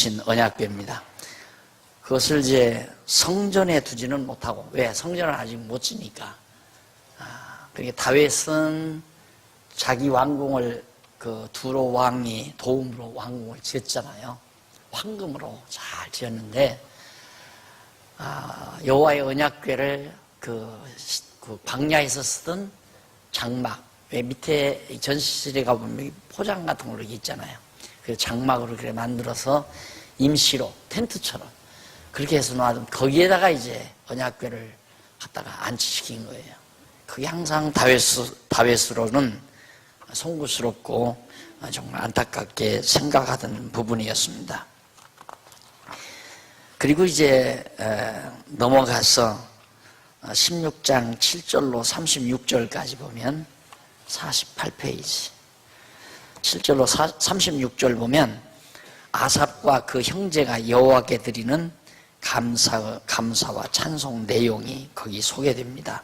주신 언약궤입니다. 그것을 이제 성전에 두지는 못하고, 왜? 성전을 아직 못 지니까. 그러니까 다윗은 자기 왕궁을 그 두로 왕이 도움으로 왕궁을 지었잖아요. 황금으로 잘 지었는데, 여호와의 언약궤를 그 광야에서 쓰던 장막, 왜 밑에 전시실에 가보면 포장 같은 걸로 있잖아요. 그 장막으로 그래 만들어서 임시로 텐트처럼 그렇게 해서 놔둔, 거기에다가 이제 언약궤를 갖다가 안치시킨 거예요. 그게 항상 다윗으로는 송구스럽고 정말 안타깝게 생각하던 부분이었습니다. 그리고 이제 넘어가서 16장 7절로 36절까지 보면 48페이지 7절로 36절 보면 아삽과 그 형제가 여호와께 드리는 감사와 찬송 내용이 거기 소개됩니다.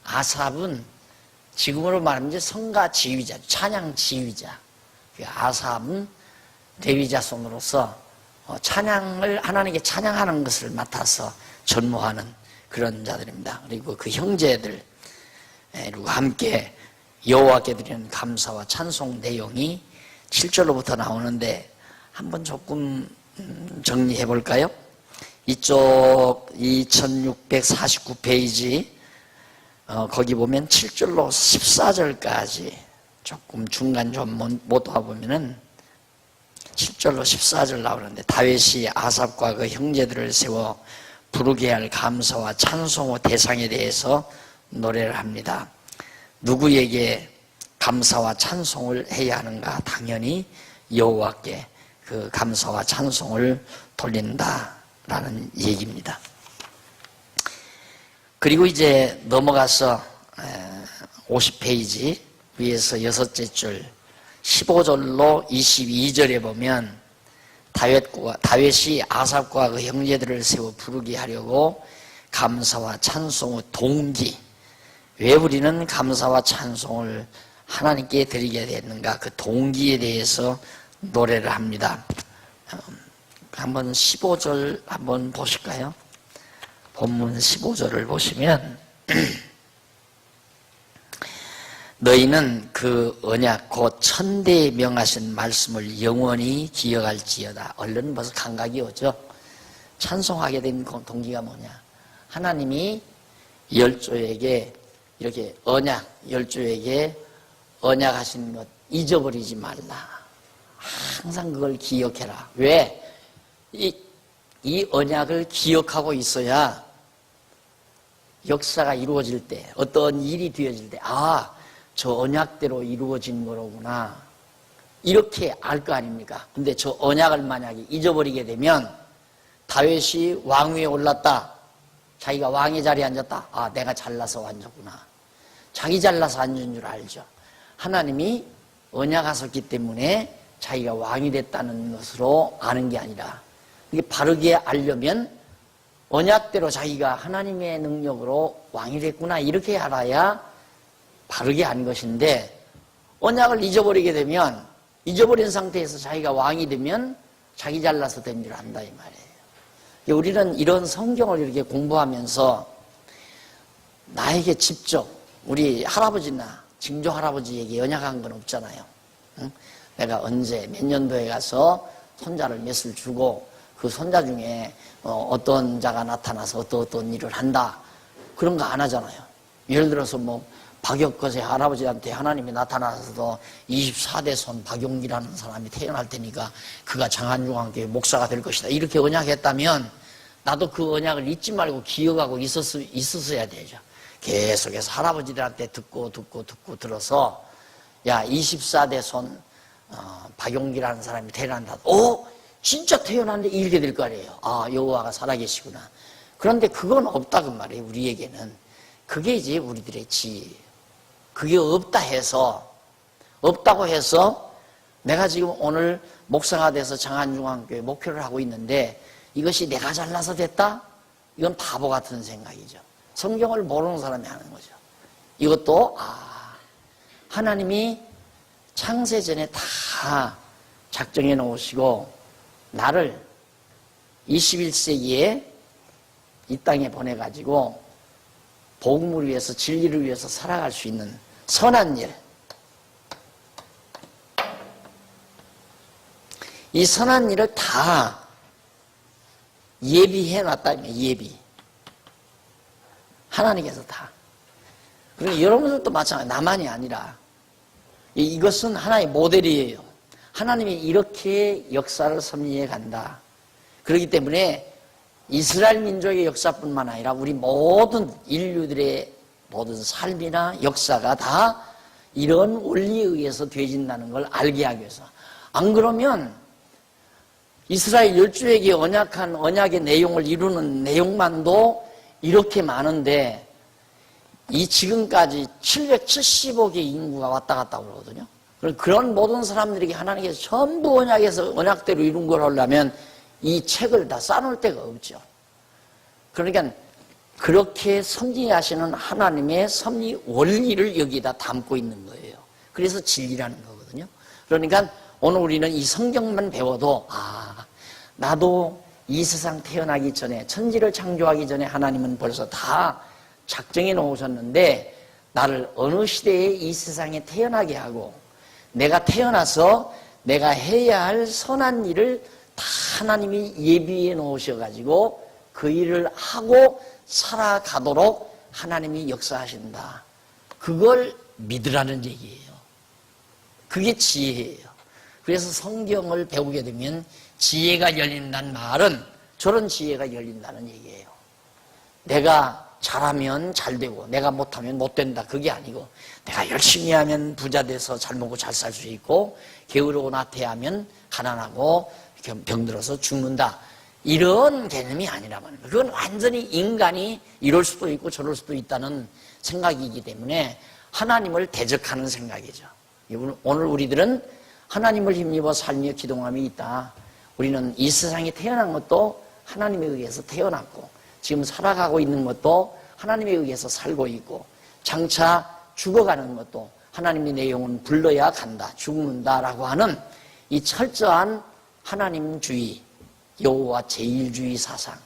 아삽은 지금으로 말하면 이제 성가 지휘자, 찬양 지휘자. 아삽은 레위 자손으로서 찬양을, 하나님께 찬양하는 것을 맡아서 전무하는 그런 자들입니다. 그리고 그 형제들과 함께 여호와께 드리는 감사와 찬송 내용이 7절로부터 나오는데 한번 조금 정리해 볼까요? 이쪽 2649페이지 거기 보면 7절로 14절까지 조금 중간 좀 못 와보면은 7절로 14절 나오는데, 다윗이 아삽과 그 형제들을 세워 부르게 할 감사와 찬송의 대상에 대해서 노래를 합니다. 누구에게 감사와 찬송을 해야 하는가? 당연히 여호와께 그 감사와 찬송을 돌린다라는 얘기입니다. 그리고 이제 넘어가서 50페이지 위에서 여섯째 줄 15절로 22절에 보면 다윗이 아삽과 그 형제들을 세워 부르게 하려고 감사와 찬송의 동기, 왜 우리는 감사와 찬송을 하나님께 드리게 됐는가, 그 동기에 대해서 노래를 합니다. 한번 15절 한번 보실까요? 본문 15절을 보시면 너희는 그 언약 곧 천대에 명하신 말씀을 영원히 기억할지어다. 얼른 벌써 감각이 오죠. 찬송하게 된 동기가 뭐냐? 하나님이 열조에게 이렇게 열조에게 언약하신 것 잊어버리지 말라. 항상 그걸 기억해라. 왜? 이 언약을 기억하고 있어야 역사가 이루어질 때, 어떤 일이 되어질 때, 저 언약대로 이루어진 거로구나, 이렇게 알 거 아닙니까? 근데 저 언약을 만약에 잊어버리게 되면, 다윗이 왕위에 올랐다, 자기가 왕의 자리에 앉았다, 내가 잘나서 앉았구나, 자기 잘나서 앉은 줄 알죠. 하나님이 언약하셨기 때문에 자기가 왕이 됐다는 것으로 아는 게 아니라, 이게 바르게 알려면 언약대로 자기가 하나님의 능력으로 왕이 됐구나, 이렇게 알아야 바르게 안 것인데, 언약을 잊어버리게 되면, 잊어버린 상태에서 자기가 왕이 되면 자기 잘나서 된 줄 안다, 이 말이에요. 우리는 이런 성경을 이렇게 공부하면서 나에게 직접 우리 할아버지나 증조할아버지에게 언약한 건 없잖아요. 응? 내가 언제 몇 년도에 가서 손자를 몇을 주고 그 손자 중에 어떤 자가 나타나서 어떤 일을 한다, 그런 거 안 하잖아요. 예를 들어서 박역거세 할아버지한테 하나님이 나타나서도 24대 손 박용기라는 사람이 태어날 테니까 그가 장안중앙교회 목사가 될 것이다, 이렇게 언약했다면 나도 그 언약을 잊지 말고 기억하고 있었어야 되죠. 계속해서 할아버지들한테 듣고 들어서, 야, 24대 손 박용기라는 사람이 태어난다. 진짜 태어났는데 이렇게 될 거 아니에요. 여호와가 살아계시구나. 그런데 그건 없다 그 말이에요. 우리에게는 그게 이제 우리들의 지혜예요. 그게 없다고 해서 내가 지금 오늘 목사가 돼서 장안중앙교회 목표를 하고 있는데 이것이 내가 잘나서 됐다? 이건 바보 같은 생각이죠. 성경을 모르는 사람이 하는 거죠. 이것도 하나님이 창세전에 다 작정해 놓으시고 나를 21세기에 이 땅에 보내가지고 복음을 위해서 진리를 위해서 살아갈 수 있는 선한 일, 이 선한 일을 다 예비해 놨다며. 예비. 하나님께서 다. 그리고 여러분들도 마찬가지. 나만이 아니라 이것은 하나의 모델이에요. 하나님이 이렇게 역사를 섭리해 간다. 그렇기 때문에 이스라엘 민족의 역사뿐만 아니라 우리 모든 인류들의 모든 삶이나 역사가 다 이런 원리에 의해서 되어진다는 걸 알게 하기 위해서. 안 그러면 이스라엘 열주에게 언약한 언약의 내용을 이루는 내용만도 이렇게 많은데 이 지금까지 770억의 인구가 왔다 갔다 그러거든요. 그런 모든 사람들에게 하나님께서 전부 언약에서 언약대로 이룬 걸 하려면 이 책을 다 쌓아놓을 데가 없죠. 그러니까 그렇게 섭리하시는 하나님의 섭리 원리를 여기다 담고 있는 거예요. 그래서 진리라는 거거든요. 그러니까 오늘 우리는 이 성경만 배워도 나도 이 세상 태어나기 전에, 천지를 창조하기 전에 하나님은 벌써 다 작정해 놓으셨는데 나를 어느 시대에 이 세상에 태어나게 하고 내가 태어나서 내가 해야 할 선한 일을 다 하나님이 예비해 놓으셔가지고 그 일을 하고 살아가도록 하나님이 역사하신다. 그걸 믿으라는 얘기예요. 그게 지혜예요. 그래서 성경을 배우게 되면 지혜가 열린다는 말은 저런 지혜가 열린다는 얘기예요. 내가 잘하면 잘 되고 내가 못하면 못 된다. 그게 아니고 내가 열심히 하면 부자 돼서 잘 먹고 잘 살 수 있고 게으르고 나태하면 가난하고 병들어서 죽는다. 이런 개념이 아니라 말입니다. 그건 완전히 인간이 이럴 수도 있고 저럴 수도 있다는 생각이기 때문에 하나님을 대적하는 생각이죠. 오늘 우리들은 하나님을 힘입어 살며 기동함이 있다. 우리는 이 세상에 태어난 것도 하나님에 의해서 태어났고 지금 살아가고 있는 것도 하나님에 의해서 살고 있고 장차 죽어가는 것도 하나님의 내용은 불러야 간다, 죽는다라고 하는 이 철저한 하나님주의, 여호와 제일주의 사상,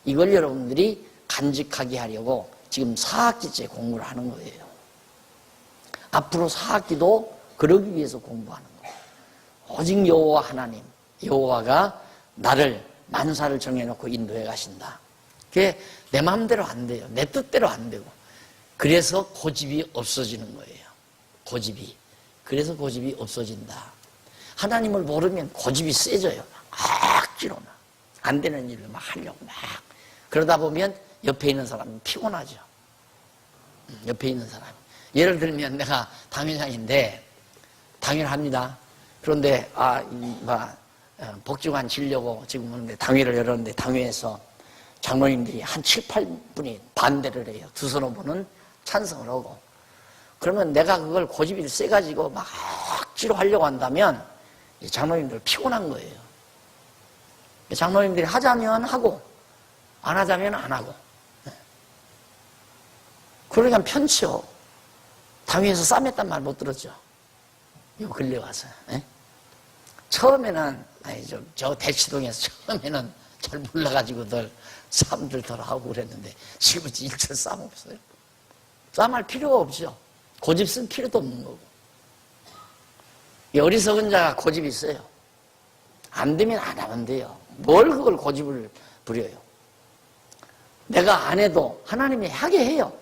이걸 여러분들이 간직하게 하려고 지금 4학기째 공부를 하는 거예요. 앞으로 4학기도 그러기 위해서 공부하는 거예요. 오직 여호와 하나님, 여호와가 나를 만사를 정해놓고 인도해 가신다. 그게 내 마음대로 안 돼요. 내 뜻대로 안 되고. 그래서 고집이 없어지는 거예요. 고집이. 그래서 고집이 없어진다. 하나님을 모르면 고집이 세져요. 억지로 막. 안 되는 일을 막 하려고 막. 그러다 보면 옆에 있는 사람은 피곤하죠. 옆에 있는 사람. 예를 들면 내가 당회장인데, 당회합니다. 그런데, 복지관 지려고 지금 오는데 당회를 열었는데 당회에서 장로님들이 한 7, 8분이 반대를 해요. 두 서너 분은 찬성을 하고. 그러면 내가 그걸 고집이 세가지고 막 억지로 하려고 한다면 장로님들 피곤한 거예요. 장로님들이 하자면 하고 안 하자면 안 하고. 그러니까 편치요. 당회에서 싸맸단 말 못 들었죠. 요 근래 와서. 처음에는 저 대치동에서 처음에는 잘 몰라가지고들 싸움들 덜 하고 그랬는데 지금은 일절 싸움 없어요. 싸움할 필요가 없죠. 고집 쓸 필요도 없는 거고. 어리석은 자가 고집이 있어요. 안 되면 안 하면 돼요. 뭘 그걸 고집을 부려요. 내가 안 해도 하나님이 하게 해요.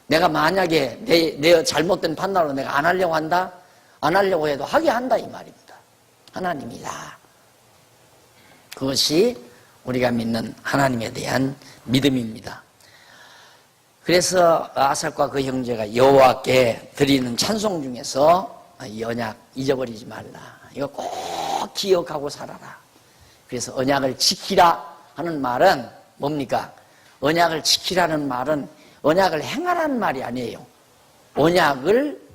내가 만약에 내 잘못된 판단으로 내가 안 하려고 한다? 안 하려고 해도 하게 한다 이 말입니다. 하나님이다. 그것이 우리가 믿는 하나님에 대한 믿음입니다. 그래서 아삭과 그 형제가 여호와께 드리는 찬송 중에서 이 언약 잊어버리지 말라. 이거 꼭 기억하고 살아라. 그래서 언약을 지키라 하는 말은 뭡니까? 언약을 지키라는 말은 언약을 행하라는 말이 아니에요. 언약을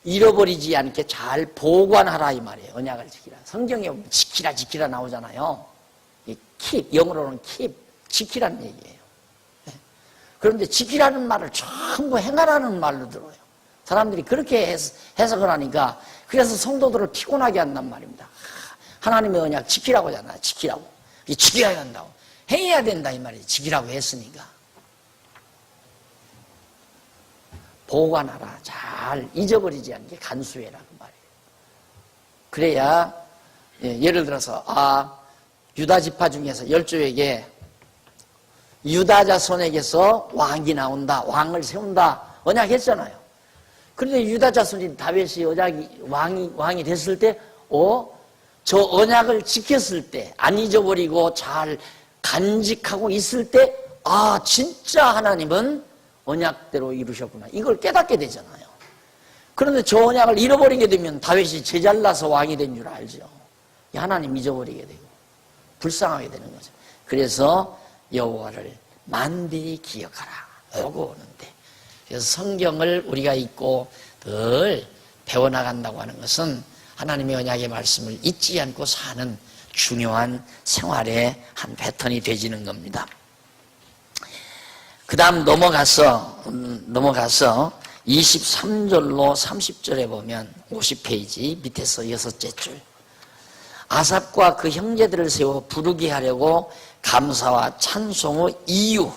잃어버리지 않게 잘 보관하라 이 말이에요. 언약을 지키라. 성경에 지키라 지키라 나오잖아요. keep, 영어로는 keep, 지키라는 얘기예요. 그런데 지키라는 말을 전부 행하라는 말로 들어요. 사람들이 그렇게 해석을 하니까 그래서 성도들을 피곤하게 한단 말입니다. 하나님의 언약 지키라고 하잖아요. 지키라고. 지켜야 한다고. 행해야 된다 이 말이에요. 지키라고 했으니까. 보관하라. 잘 잊어버리지 않게 간수해라 그 말이에요. 그래야 예를 들어서 유다 지파 중에서 10조에게 유다 자손에게서 왕이 나온다. 왕을 세운다. 언약했잖아요. 그런데 유다 자손인 다윗이 왕이 됐을 때 저 언약을 지켰을 때 안 잊어버리고 잘 간직하고 있을 때 진짜 하나님은 언약대로 이루셨구나. 이걸 깨닫게 되잖아요. 그런데 저 언약을 잃어버리게 되면 다윗이 제잘나서 왕이 된 줄 알죠. 하나님 잊어버리게 되고 불쌍하게 되는 거죠. 그래서 여호와를 만대히 기억하라. 요거 오는데. 그래서 성경을 우리가 읽고 늘 배워나간다고 하는 것은 하나님의 언약의 말씀을 잊지 않고 사는 중요한 생활의 한 패턴이 되지는 겁니다. 그 다음 넘어가서 23절로 30절에 보면 50페이지 밑에서 6째 줄. 아삽과 그 형제들을 세워 부르게 하려고 감사와 찬송의 이유,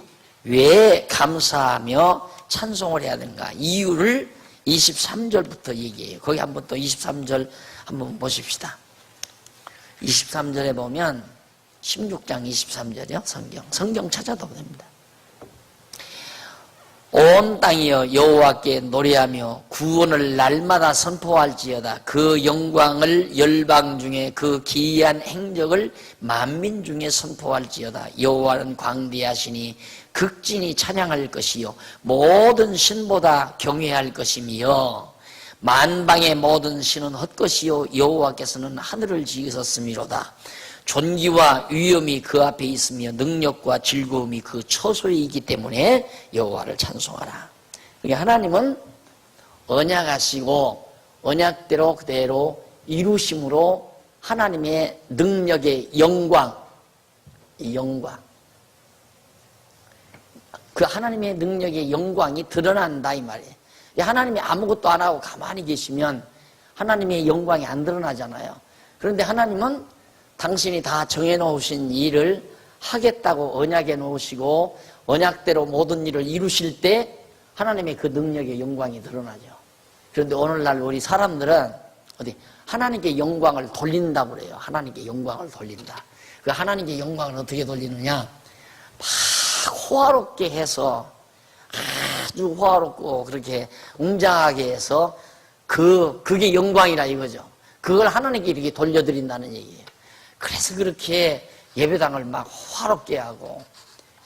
왜 감사하며 찬송을 해야 되는가, 이유를 23절부터 얘기해요. 거기 한번 또 23절 한번 보십시다. 23절에 보면 16장 23절이요. 성경 찾아도 됩니다. 온 땅이여 여호와께 노래하며 구원을 날마다 선포할지어다. 그 영광을 열방 중에 그 기이한 행적을 만민 중에 선포할지어다. 여호와는 광대하시니 극진히 찬양할 것이요 모든 신보다 경외할 것이며 만방의 모든 신은 헛것이요 여호와께서는 하늘을 지으셨음이로다. 존귀와 위엄이 그 앞에 있으며 능력과 즐거움이 그 처소에 있기 때문에 여호와를 찬송하라. 그러니까 하나님은 언약하시고 언약대로 그대로 이루심으로 하나님의 능력의 영광, 이 영광, 그 하나님의 능력의 영광이 드러난다 이 말이에요. 하나님이 아무것도 안 하고 가만히 계시면 하나님의 영광이 안 드러나잖아요. 그런데 하나님은 당신이 다 정해놓으신 일을 하겠다고 언약해 놓으시고 언약대로 모든 일을 이루실 때 하나님의 그 능력의 영광이 드러나죠. 그런데 오늘날 우리 사람들은 하나님께 영광을 돌린다고 그래요. 하나님께 영광을 돌린다. 그 하나님께 영광을 어떻게 돌리느냐? 막 호화롭게 해서 아주 호화롭고 그렇게 웅장하게 해서 그게 영광이라 이거죠. 그걸 하나님께 이렇게 돌려드린다는 얘기예요. 그래서 그렇게 예배당을 막 화롭게 하고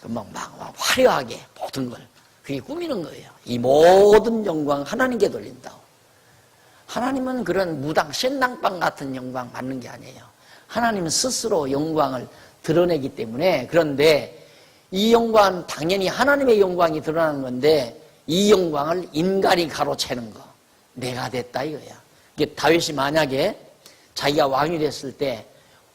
막 화려하게 모든 걸 그게 꾸미는 거예요. 이 모든 영광 하나님께 돌린다고. 하나님은 그런 무당 신당방 같은 영광 받는 게 아니에요. 하나님은 스스로 영광을 드러내기 때문에. 그런데 이 영광은 당연히 하나님의 영광이 드러나는 건데 이 영광을 인간이 가로채는 거. 내가 됐다 이거야. 이게 다윗이 만약에 자기가 왕이 됐을 때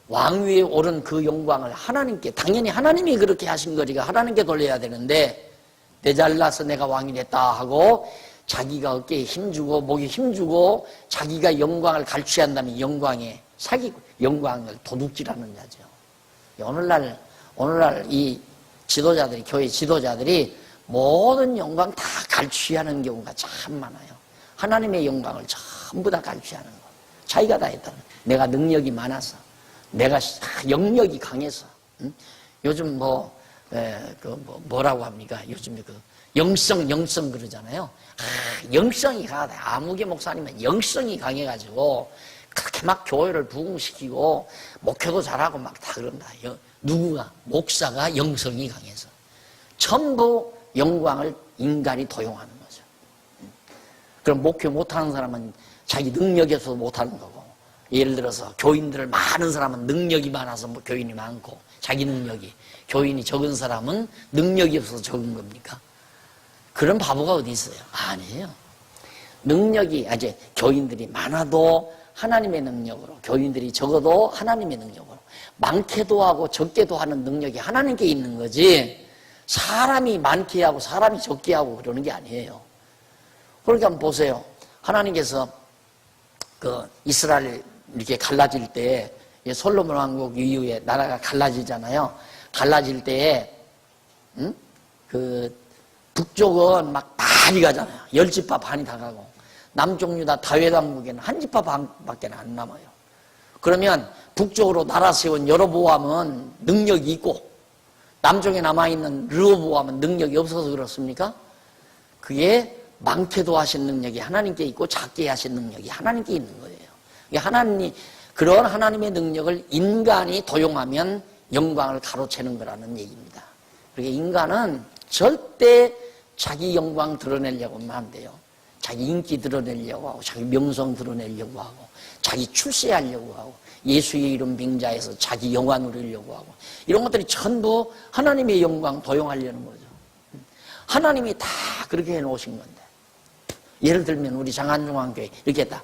왕위에 오른 그 영광을 하나님께, 당연히 하나님이 그렇게 하신 거니까 하나님께 돌려야 되는데 내 잘나서 내가 왕이 됐다 하고 자기가 어깨에 힘주고 목에 힘주고 자기가 영광을 갈취한다면 영광에 사기고 영광을 도둑질하는 자죠. 오늘날 이 지도자들이, 교회 지도자들이 모든 영광 다 갈취하는 경우가 참 많아요. 하나님의 영광을 전부 다 갈취하는 거. 자기가 다 했다는 거예요. 내가 능력이 많아서, 내가 영역이 강해서. 요즘 뭐라고 합니까? 요즘에 영성 그러잖아요. 영성이 강하다. 아무개 목사님은 영성이 강해가지고 그렇게 막 교회를 부흥시키고 목회도 잘하고 막 다 그런다. 누구가? 목사가 영성이 강해서. 전부 영광을 인간이 도용하는 거죠. 그럼 목회 못하는 사람은 자기 능력에서 못하는 거고, 예를 들어서 교인들을 많은 사람은 능력이 많아서 교인이 많고, 자기 능력이, 교인이 적은 사람은 능력이 없어서 적은 겁니까? 그런 바보가 어디 있어요? 아니에요. 능력이, 이제 교인들이 많아도 하나님의 능력으로, 교인들이 적어도 하나님의 능력으로, 많게도 하고 적게도 하는 능력이 하나님께 있는 거지, 사람이 많게 하고 사람이 적게 하고 그러는 게 아니에요. 그러니까 한번 보세요. 하나님께서 이스라엘 이렇게 갈라질 때 솔로몬 왕국 이후에 나라가 갈라지잖아요. 갈라질 때에 그 북쪽은 막 반이 가잖아요. 10지파 반이 다 가고 남쪽 유다 다윗 왕국에는 한 지파 반밖에 안 남아요. 그러면 북쪽으로 나라 세운 여로보암은 능력이 있고 남쪽에 남아있는 르호보암은 능력이 없어서 그렇습니까? 그게 많게도 하신 능력이 하나님께 있고 작게 하신 능력이 하나님께 있는 거예요. 그런 하나님의 능력을 인간이 도용하면 영광을 가로채는 거라는 얘기입니다. 그러니까 인간은 절대 자기 영광 드러내려고만 안 돼요. 자기 인기 드러내려고 하고 자기 명성 드러내려고 하고 자기 출세하려고 하고 예수의 이름 빙자해서 자기 영화 누리려고 하고 이런 것들이 전부 하나님의 영광 도용하려는 거죠. 하나님이 다 그렇게 해놓으신 건데 예를 들면 우리 장안중앙교회 이렇게 했다.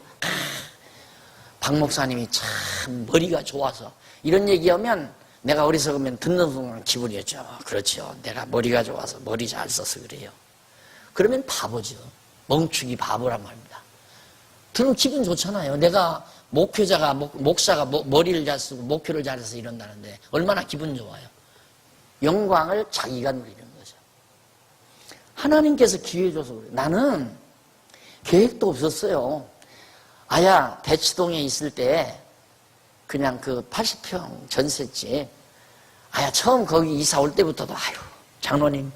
박 목사님이 참 머리가 좋아서 이런 얘기하면 내가 어리석으면 듣는 순간 기분이었죠. 그렇죠. 내가 머리가 좋아서 머리 잘 써서 그래요. 그러면 바보죠. 멍충이 바보란 말입니다. 들으면 기분 좋잖아요. 내가 목사가 머리를 잘 쓰고 목표를 잘해서 이런다는데 얼마나 기분 좋아요. 영광을 자기가 누리는 거죠. 하나님께서 기회 줘서 그래요. 나는 계획도 없었어요. 아야 대치동에 있을 때 그냥 그 80평 전셋집 아야 처음 거기 이사 올 때부터도 아유 장로님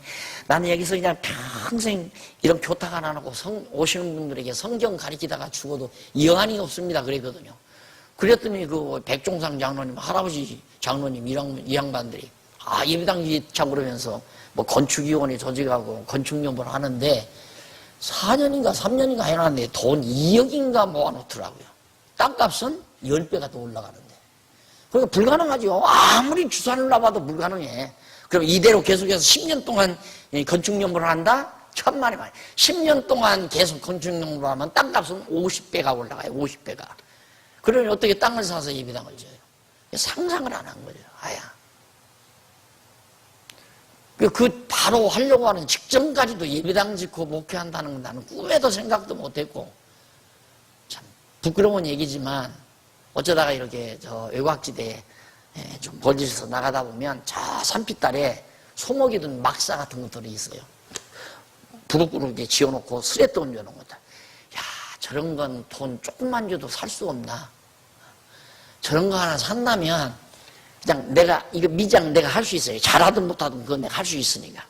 나는 여기서 그냥 평생 이런 교탁 안 하고 오시는 분들에게 성경 가르치다가 죽어도 여한이 없습니다 그랬거든요. 그랬더니 그 백종상 장로님 할아버지 장로님 이 양반들이 예배당 이참 그러면서 뭐 건축위원회 조직하고 건축연구를 하는데 4년인가 3년인가 해놨는데 돈 2억인가 모아놓더라고요. 땅값은 10배가 더 올라가는데. 그러니까 불가능하죠. 아무리 주산을 놔봐도 불가능해. 그럼 이대로 계속해서 10년 동안 건축연구를 한다? 천만의 말. 10년 동안 계속 건축연구를 하면 땅값은 50배가 올라가요. 50배가. 그러면 어떻게 땅을 사서 예배당을 지어요? 상상을 안 한 거죠. 아야. 그 바로 하려고 하는 직전까지도 예배당 짓고 목회한다는 건 나는 꿈에도 생각도 못했고 참 부끄러운 얘기지만 어쩌다가 이렇게 저 외곽지대에 좀 벌리셔서 나가다 보면 저 산빛달에 소목이 든 막사 같은 것들이 있어요. 부르부르게 지어놓고 스레 던져놓은 것들. 야 저런 건 돈 조금만 줘도 살 수 없나. 저런 거 하나 산다면 그냥 내가 이거 미장 내가 할 수 있어요. 잘하든 못하든 그건 내가 할 수 있으니까.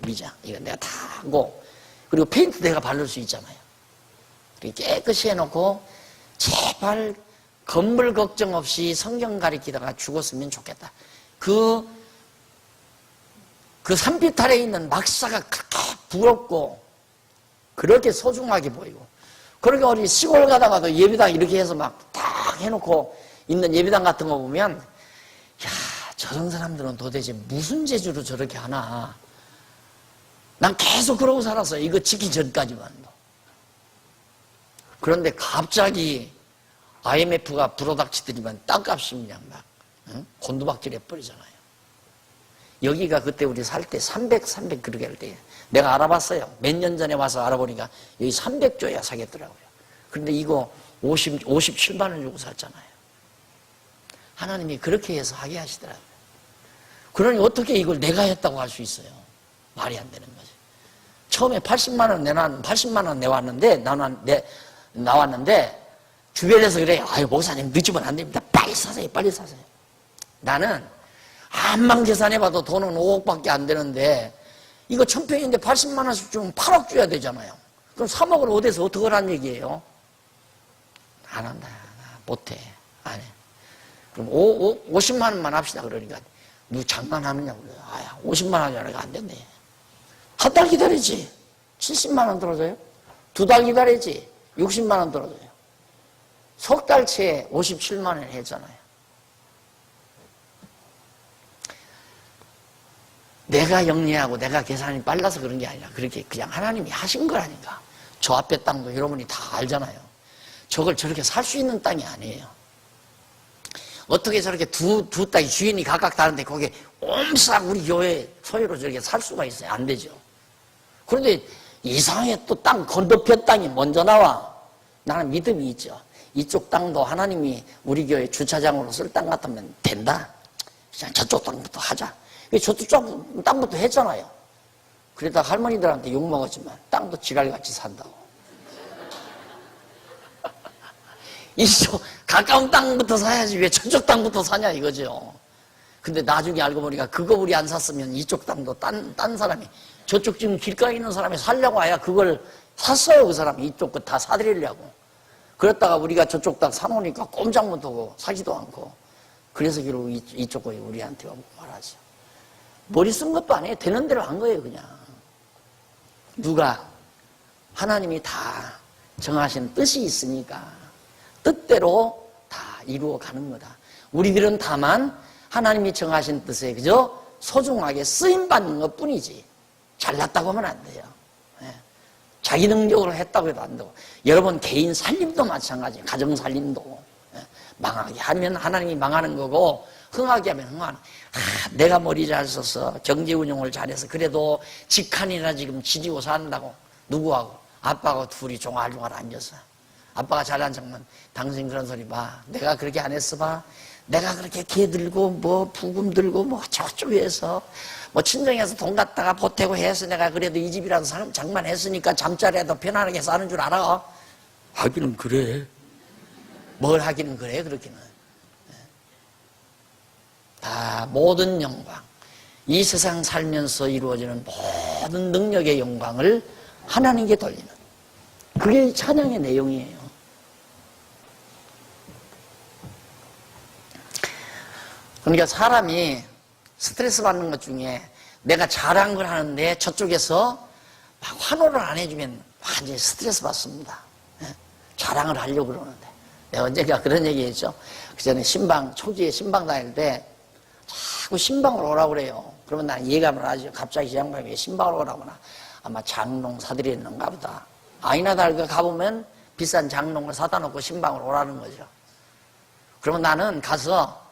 미장 이거 내가 다 하고 그리고 페인트 내가 바를 수 있잖아요. 깨끗이 해놓고 제발 건물 걱정 없이 성경 가리키다가 죽었으면 좋겠다. 그 산빛 아래에 있는 막사가 그렇게 부럽고 그렇게 소중하게 보이고 그러니까 우리 시골 가다가도 예배당 이렇게 해서 막 딱 해놓고 있는 예배당 같은 거 보면 야, 저런 사람들은 도대체 무슨 재주로 저렇게 하나. 난 계속 그러고 살았어요. 이거 짓기 전까지만도. 그런데 갑자기 IMF가 불어닥치더니만 땅값이 그냥 막 곤두박질 해버리잖아요. 여기가 그때 우리 살 때 300 그렇게 할 때 내가 알아봤어요. 몇 년 전에 와서 알아보니까 여기 300조야 사겠더라고요. 그런데 이거 57만 원 주고 샀잖아요. 하나님이 그렇게 해서 하게 하시더라고요. 그러니 어떻게 이걸 내가 했다고 할 수 있어요? 말이 안 되는 거죠. 처음에 80만 원 내왔는데, 나왔는데, 주변에서 그래. 아유, 목사님 늦으면 안 됩니다. 빨리 사세요, 빨리 사세요. 나는 암만 계산해봐도 돈은 5억밖에 안 되는데, 이거 1000평인데 80만 원씩 주면 8억 줘야 되잖아요. 그럼 3억을 어디서 어떻게 하란 얘기예요? 안 한다. 못해. 안 해. 그럼 50만 원만 합시다. 그러니까 너 장난하느냐고 그래요. 아야 50만 원이라니까 안 된대. 한 달 기다리지 70만 원 들어줘요. 2달 기다리지 60만 원 들어줘요. 석 달치에 57만 원 했잖아요. 내가 영리하고 내가 계산이 빨라서 그런 게 아니라 그렇게 그냥 하나님이 하신 거라니까. 저 앞에 땅도 여러분이 다 알잖아요. 저걸 저렇게 살 수 있는 땅이 아니에요. 어떻게 저렇게 두 땅이 주인이 각각 다른데 거기에 옴싹 우리 교회 소유로 저렇게 살 수가 있어요? 안 되죠. 그런데 이상하게 또 땅 건너편 땅이 먼저 나와. 나는 믿음이 있죠. 이쪽 땅도 하나님이 우리 교회 주차장으로 쓸 땅 같으면 된다. 그냥 저쪽 땅부터 하자. 저쪽 땅부터 했잖아요. 그러다가 할머니들한테 욕먹었지만 땅도 지랄같이 산다고. 이쪽 가까운 땅부터 사야지 왜 저쪽 땅부터 사냐 이거죠. 근데 나중에 알고 보니까 그거 우리 안 샀으면 이쪽 땅도 딴 사람이 저쪽 지금 길가에 있는 사람이 살려고 해야 그걸 샀어요. 그 사람이 이쪽 거 다 사드리려고. 그랬다가 우리가 저쪽 땅 사놓으니까 꼼짝 못하고 사지도 않고 그래서 결국 이쪽 거 우리한테 오고 말하죠. 머리 쓴 것도 아니에요. 되는 대로 한 거예요. 그냥 누가 하나님이 다 정하신 뜻이 있으니까 뜻대로 다 이루어가는 거다. 우리들은 다만 하나님이 정하신 뜻에 그저 소중하게 쓰임받는 것 뿐이지 잘났다고 하면 안 돼요. 자기 능력으로 했다고 해도 안 되고 여러분 개인 살림도 마찬가지예요. 가정 살림도 망하게 하면 하나님이 망하는 거고 흥하게 하면 흥하는. 내가 머리 잘 써서 경제 운영을 잘해서 그래도 직한이나 지금 지지고 산다고 누구하고 아빠하고 둘이 종알종알 앉아서 아빠가 잘난 척만 당신 그런 소리 봐. 내가 그렇게 안 했어 봐. 내가 그렇게 개 들고 뭐 부금 들고 뭐 저쪽에서 뭐 친정에서 돈 갖다가 보태고 해서 내가 그래도 이 집이라도 사람 장만했으니까 잠자리에도 편안하게 사는 줄 알아. 하기는 그래. 뭘 하기는 그래 그렇게는. 다 모든 영광 이 세상 살면서 이루어지는 모든 능력의 영광을 하나님께 돌리는 그게 찬양의 내용이에요. 그러니까 사람이 스트레스 받는 것 중에 내가 잘한 걸 하는데 저쪽에서 막 환호를 안 해주면 완전히 스트레스 받습니다. 자랑을 하려고 그러는데 내가 언젠가 그런 얘기 했죠. 그 전에 초기에 신방 다닐 때 자꾸 신방을 오라고 그래요. 그러면 난 이해감을 하죠. 갑자기 이 양반이 왜 신방을 오라고나. 아마 장롱 사드리는가 보다. 아니나 다르게 가보면 비싼 장롱을 사다 놓고 신방을 오라는 거죠. 그러면 나는 가서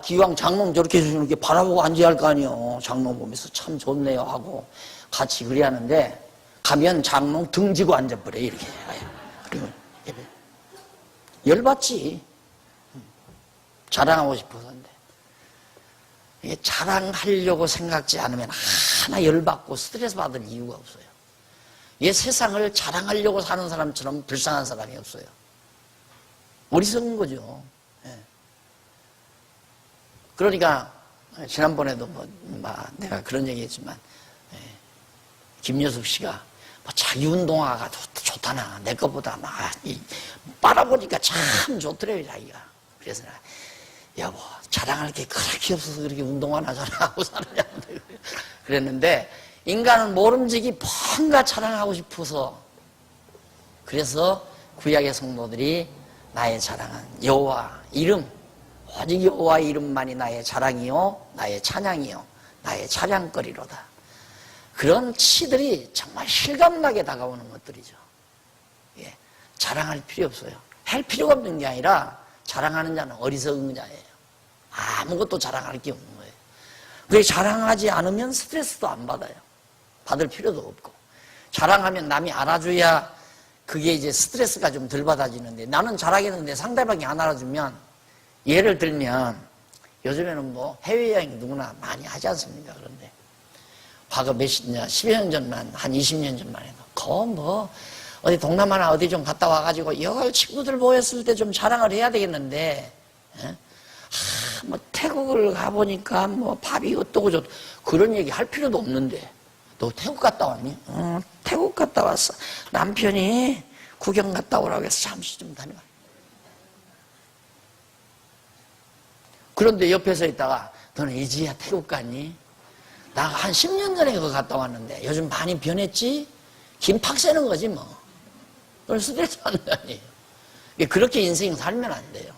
기왕 장롱 저렇게 해주시는 게 바라보고 앉아야 할 거 아니에요. 장롱 보면서 참 좋네요 하고 같이 그래 하는데 가면 장롱 등지고 앉아버려 이렇게. 그러면 열받지. 자랑하고 싶어서인데 이게 자랑하려고 생각지 않으면 하나 열받고 스트레스 받을 이유가 없어요. 이 세상을 자랑하려고 사는 사람처럼 불쌍한 사람이 없어요. 어리석은 거죠. 그러니까 지난번에도 내가 그런 얘기했지만 김여숙 씨가 자기 운동화가 좋다나 내 것보다 빨아보니까 참 좋더래요 자기가. 그래서 여보 자랑할 게 그렇게 없어서 그렇게 운동화나 자랑하고 사느냐 그랬는데 인간은 모름지기 뭔가 자랑하고 싶어서 그래서 구약의 성도들이 나의 자랑은 여호와 이름 오직 여호와 이름만이 나의 자랑이요 나의 찬양이요 나의 찬양거리로다. 그런 치들이 정말 실감나게 다가오는 것들이죠. 자랑할 필요 없어요. 할 필요가 없는 게 아니라 자랑하는 자는 어리석은 자예요. 아무것도 자랑할 게 없는 거예요. 그게 자랑하지 않으면 스트레스도 안 받아요. 받을 필요도 없고 자랑하면 남이 알아줘야 그게 이제 스트레스가 좀 덜 받아지는데 나는 잘하겠는데 상대방이 안 알아주면 예를 들면 요즘에는 뭐 해외여행 누구나 많이 하지 않습니까? 그런데 과거 10여 년 전만 한 20년 전만 해도 어디 동남아나 어디 좀 갔다 와가지고 여기 친구들 모였을 때 좀 자랑을 해야 되겠는데 뭐 태국을 가보니까 뭐 밥이 어떠고 저떠고 그런 얘기 할 필요도 없는데 너 태국 갔다 왔니? 태국 갔다 왔어. 남편이 구경 갔다 오라고 해서 잠시 좀 다녀와. 그런데 옆에서 있다가 너는 이제야 태국 갔니? 나 한 10년 전에 그거 갔다 왔는데 요즘 많이 변했지? 김팍 새는 거지 뭐. 그걸 스트레스 받는다니. 그렇게 인생 살면 안 돼요.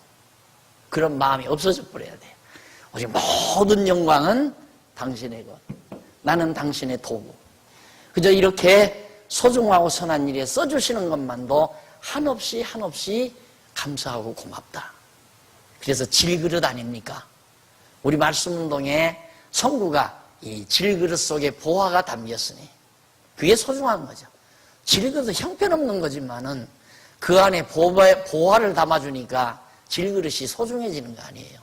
그런 마음이 없어져 버려야 돼요. 오직 모든 영광은 당신의 것. 나는 당신의 도구. 그저 이렇게 소중하고 선한 일에 써주시는 것만도 한없이 감사하고 고맙다. 그래서 질그릇 아닙니까? 우리 말씀운동에 성구가 이 질그릇 속에 보화가 담겼으니 그게 소중한 거죠. 질그릇은 형편없는 거지만은 그 안에 보화를 담아주니까 질그릇이 소중해지는 거 아니에요.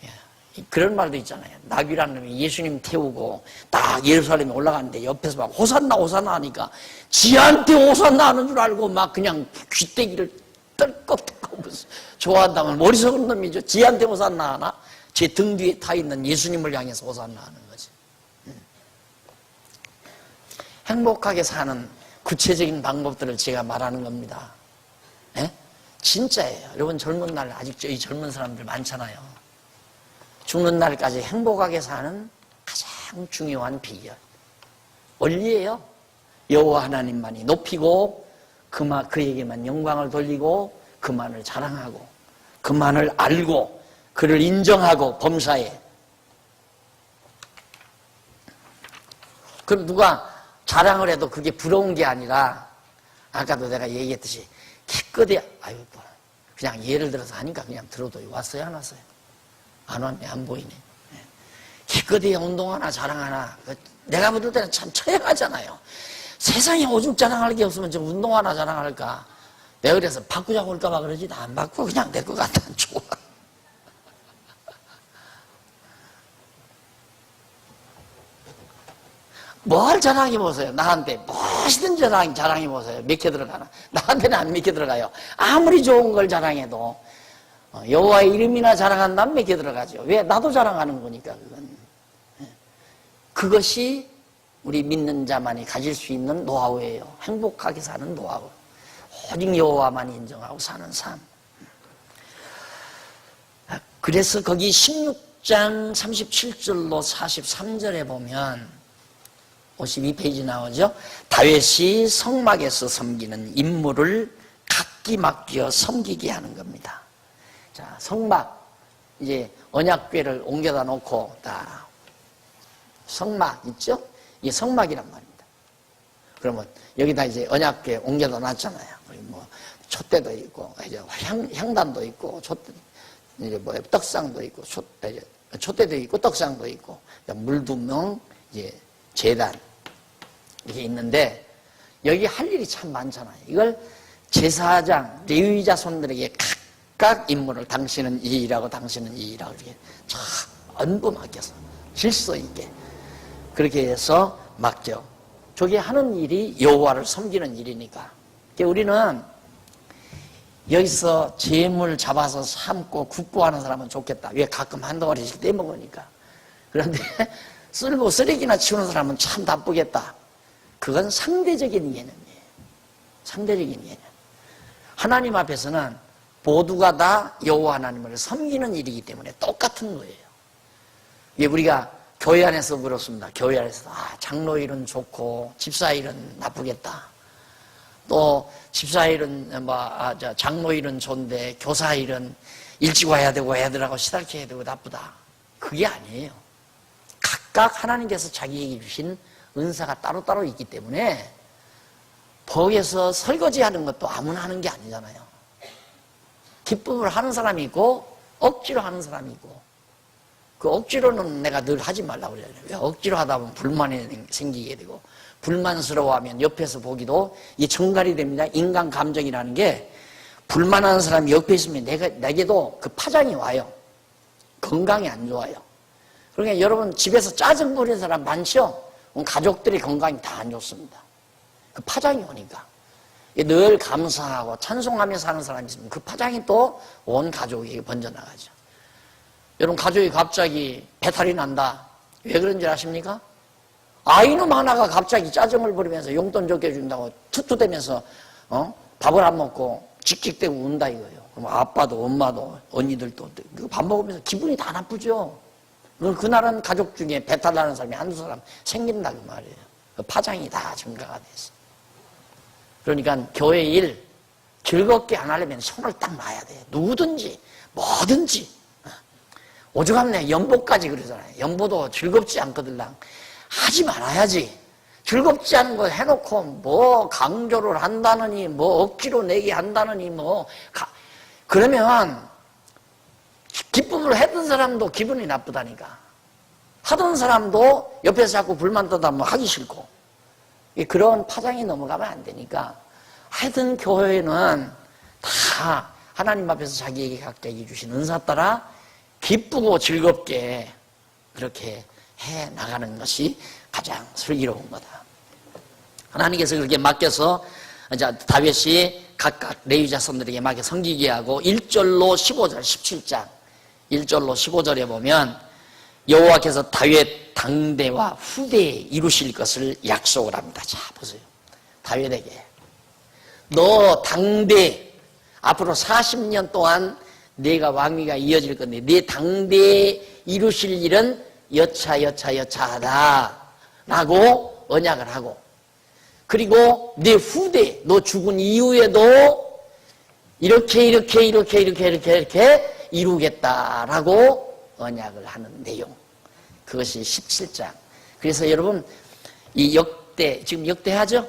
예. 그런 말도 있잖아요. 나귀라는 놈이 예수님 태우고 딱 예루살렘에 올라가는데 옆에서 막 호산나 호산나 하니까 지한테 호산나 하는 줄 알고 막 그냥 귀때기를 떨컥떨컥 좋아한다면 머리 속은 놈이죠. 지한테 호산나 하나? 제 등 뒤에 타 있는 예수님을 향해서 호산나 하는 거지. 행복하게 사는 구체적인 방법들을 제가 말하는 겁니다. 예? 진짜예요. 여러분 젊은 날 아직 이 젊은 사람들 많잖아요. 죽는 날까지 행복하게 사는 가장 중요한 비결. 원리예요. 여호와 하나님만이 높이고 그에게만 영광을 돌리고 그만을 자랑하고 그만을 알고 그를 인정하고 범사에. 그럼 누가 자랑을 해도 그게 부러운 게 아니라 아까도 내가 얘기했듯이 기껏해야 아이고 그냥 예를 들어서 하니까 그냥 들어도 왔어요 안 왔어요? 안 왔네 안 보이네. 기껏해야 운동 하나 자랑 하나 내가 볼 때는 참 처량하잖아요. 세상에 오죽 자랑할 게 없으면 좀 운동 하나 자랑할까. 내가 그래서 바꾸자고 할까봐 그러지 나 안 바꾸고 그냥 내 것 같아 좋아. 뭘 자랑해보세요. 나한테 무엇이든 자랑해보세요. 몇 개 들어가나. 나한테는 안 몇 개 들어가요. 아무리 좋은 걸 자랑해도 여호와의 이름이나 자랑한다면 몇 개 들어가죠. 왜? 나도 자랑하는 거니까 그건. 그것이 우리 믿는 자만이 가질 수 있는 노하우예요. 행복하게 사는 노하우. 오직 여호와만 인정하고 사는 삶. 그래서 거기 16장 37절로 43절에 보면 52페이지 나오죠. 다윗이 성막에서 섬기는 임무를 각기 맡겨 섬기게 하는 겁니다. 자, 성막 이제 언약궤를 옮겨다 놓고 다 성막 있죠? 이게 성막이란 말입니다. 그러면 여기다 이제 언약궤 옮겨다 놨잖아요. 뭐 촛대도 있고 이제 향단도 있고 이제 뭐 떡상도 있고 촛대도 있고 떡상도 있고 물두멍 이제 제단 이게 있는데 여기 할 일이 참 많잖아요. 이걸 제사장, 레위 자손들에게 각각 임무를 당신은 이 일하고 당신은 이 일하고 이렇게 전부 맡겨서 질서 있게 그렇게 해서 맡겨. 저게 하는 일이 여호와를 섬기는 일이니까. 우리는 여기서 재물 잡아서 삶고 굽고 하는 사람은 좋겠다. 왜 가끔 한 덩어리씩 떼먹으니까. 그런데 쓸고 쓰레기나 치우는 사람은 참 나쁘겠다. 그건 상대적인 개념이에요. 상대적인 개념. 하나님 앞에서는 모두가 다 여호와 하나님을 섬기는 일이기 때문에 똑같은 거예요. 이게 우리가 교회 안에서 그렇습니다. 교회 안에서 장로 일은 좋고 집사 일은 나쁘겠다. 또 집사 일은 장로 일은 좋은데 교사 일은 일찍 와야 되고 애들하고 시달려야 되고 나쁘다. 그게 아니에요. 각각 하나님께서 자기에게 주신 은사가 따로따로 있기 때문에 거기에서 설거지하는 것도 아무나 하는 게 아니잖아요. 기쁨을 하는 사람이 있고 억지로 하는 사람이 있고 그 억지로는 내가 늘 하지 말라고 그러잖아요. 왜? 억지로 하다 보면 불만이 생기게 되고 불만스러워하면 옆에서 보기도 이게 정갈이 됩니다. 인간 감정이라는 게 불만하는 사람이 옆에 있으면 내게도 그 파장이 와요. 건강이 안 좋아요. 그러니까 여러분 집에서 짜증 부리는 사람 많죠? 가족들이 건강이 다 안 좋습니다. 그 파장이 오니까. 늘 감사하고 찬송하며 사는 사람이 있으면 그 파장이 또 온 가족에게 번져나가죠. 여러분 가족이 갑자기 배탈이 난다. 왜 그런지 아십니까? 아이놈 하나가 갑자기 짜증을 부리면서 용돈 적게 준다고 투투대면서 밥을 안 먹고 직직대고 운다 이거예요. 그럼 아빠도 엄마도 언니들도 밥 먹으면서 기분이 다 나쁘죠. 그날은 가족 중에 배탈 나는 사람이 한두 사람 생긴다 그 말이에요. 그 파장이 다 증가가 됐어. 그러니까 교회 일 즐겁게 안 하려면 손을 딱 놔야 돼. 누구든지 뭐든지. 오죽하면 연보까지 그러잖아요. 연보도 즐겁지 않거들랑 하지 말아야지. 즐겁지 않은 거 해놓고 뭐 강조를 한다느니 뭐 억지로 내게 한다느니 그러면 기쁨을 했던 사람도 기분이 나쁘다니까. 하던 사람도 옆에서 자꾸 불만 떠다 하기 싫고. 그런 파장이 넘어가면 안 되니까 하여튼 교회는 다 하나님 앞에서 자기에게 각자에게 주신 은사 따라 기쁘고 즐겁게 그렇게 해 나가는 것이 가장 슬기로운 거다. 하나님께서 그렇게 맡겨서 이제 다윗이 각각 레위 자손들에게 맡겨 섬기게 하고 1절로 15절 17장 1절로 15절에 보면 여호와께서 다윗 당대와 후대에 이루실 것을 약속을 합니다. 자 보세요. 다윗에게 너 당대 앞으로 40년 동안 내가 왕위가 이어질 건데 네 당대에 이루실 일은 여차하다 라고 언약을 하고, 그리고 내 후대 너 죽은 이후에도 이렇게 이루겠다라고 언약을 하는 내용, 그것이 17장. 그래서 여러분 이 역대, 지금 역대하죠?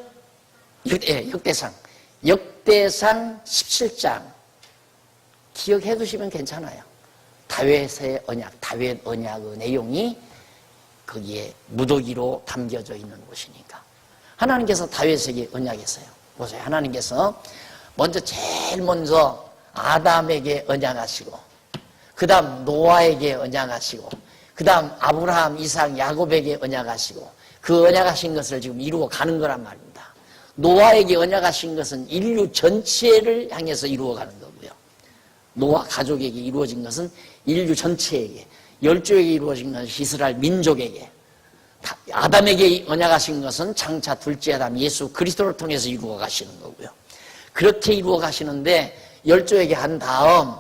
역대상 17장 기억해 두시면 괜찮아요. 다윗의 언약, 다윗 언약의 내용이 거기에 무더기로 담겨져 있는 곳이니까. 하나님께서 다윗에게 언약했어요. 보세요. 하나님께서 제일 먼저 아담에게 언약하시고, 그 다음 노아에게 언약하시고, 그 다음 아브라함, 이삭, 야곱에게 언약하시고, 그 언약하신 것을 지금 이루어 가는 거란 말입니다. 노아에게 언약하신 것은 인류 전체를 향해서 이루어가는 거고요. 노아 가족에게 이루어진 것은 인류 전체에게, 열조에게 이루어진 것은 이스라엘 민족에게, 아담에게 언약하신 것은 장차 둘째 아담 예수 그리스도를 통해서 이루어 가시는 거고요. 그렇게 이루어 가시는데 열조에게 한 다음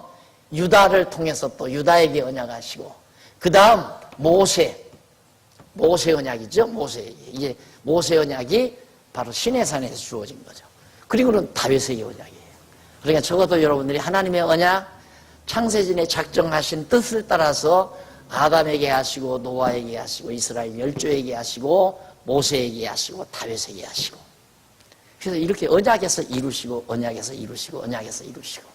유다를 통해서 또 유다에게 언약하시고, 그 다음 모세 언약이죠. 이제 모세 언약이 바로 시내산에서 주어진 거죠. 그리고는 다윗의 언약이에요. 그러니까 적어도 여러분들이 하나님의 언약, 창세전에 작정하신 뜻을 따라서 아담에게 하시고, 노아에게 하시고, 이스라엘 열조에게 하시고, 모세에게 하시고, 다윗에게 하시고, 그래서 이렇게 언약에서 이루시고, 언약에서 이루시고, 언약에서 이루시고.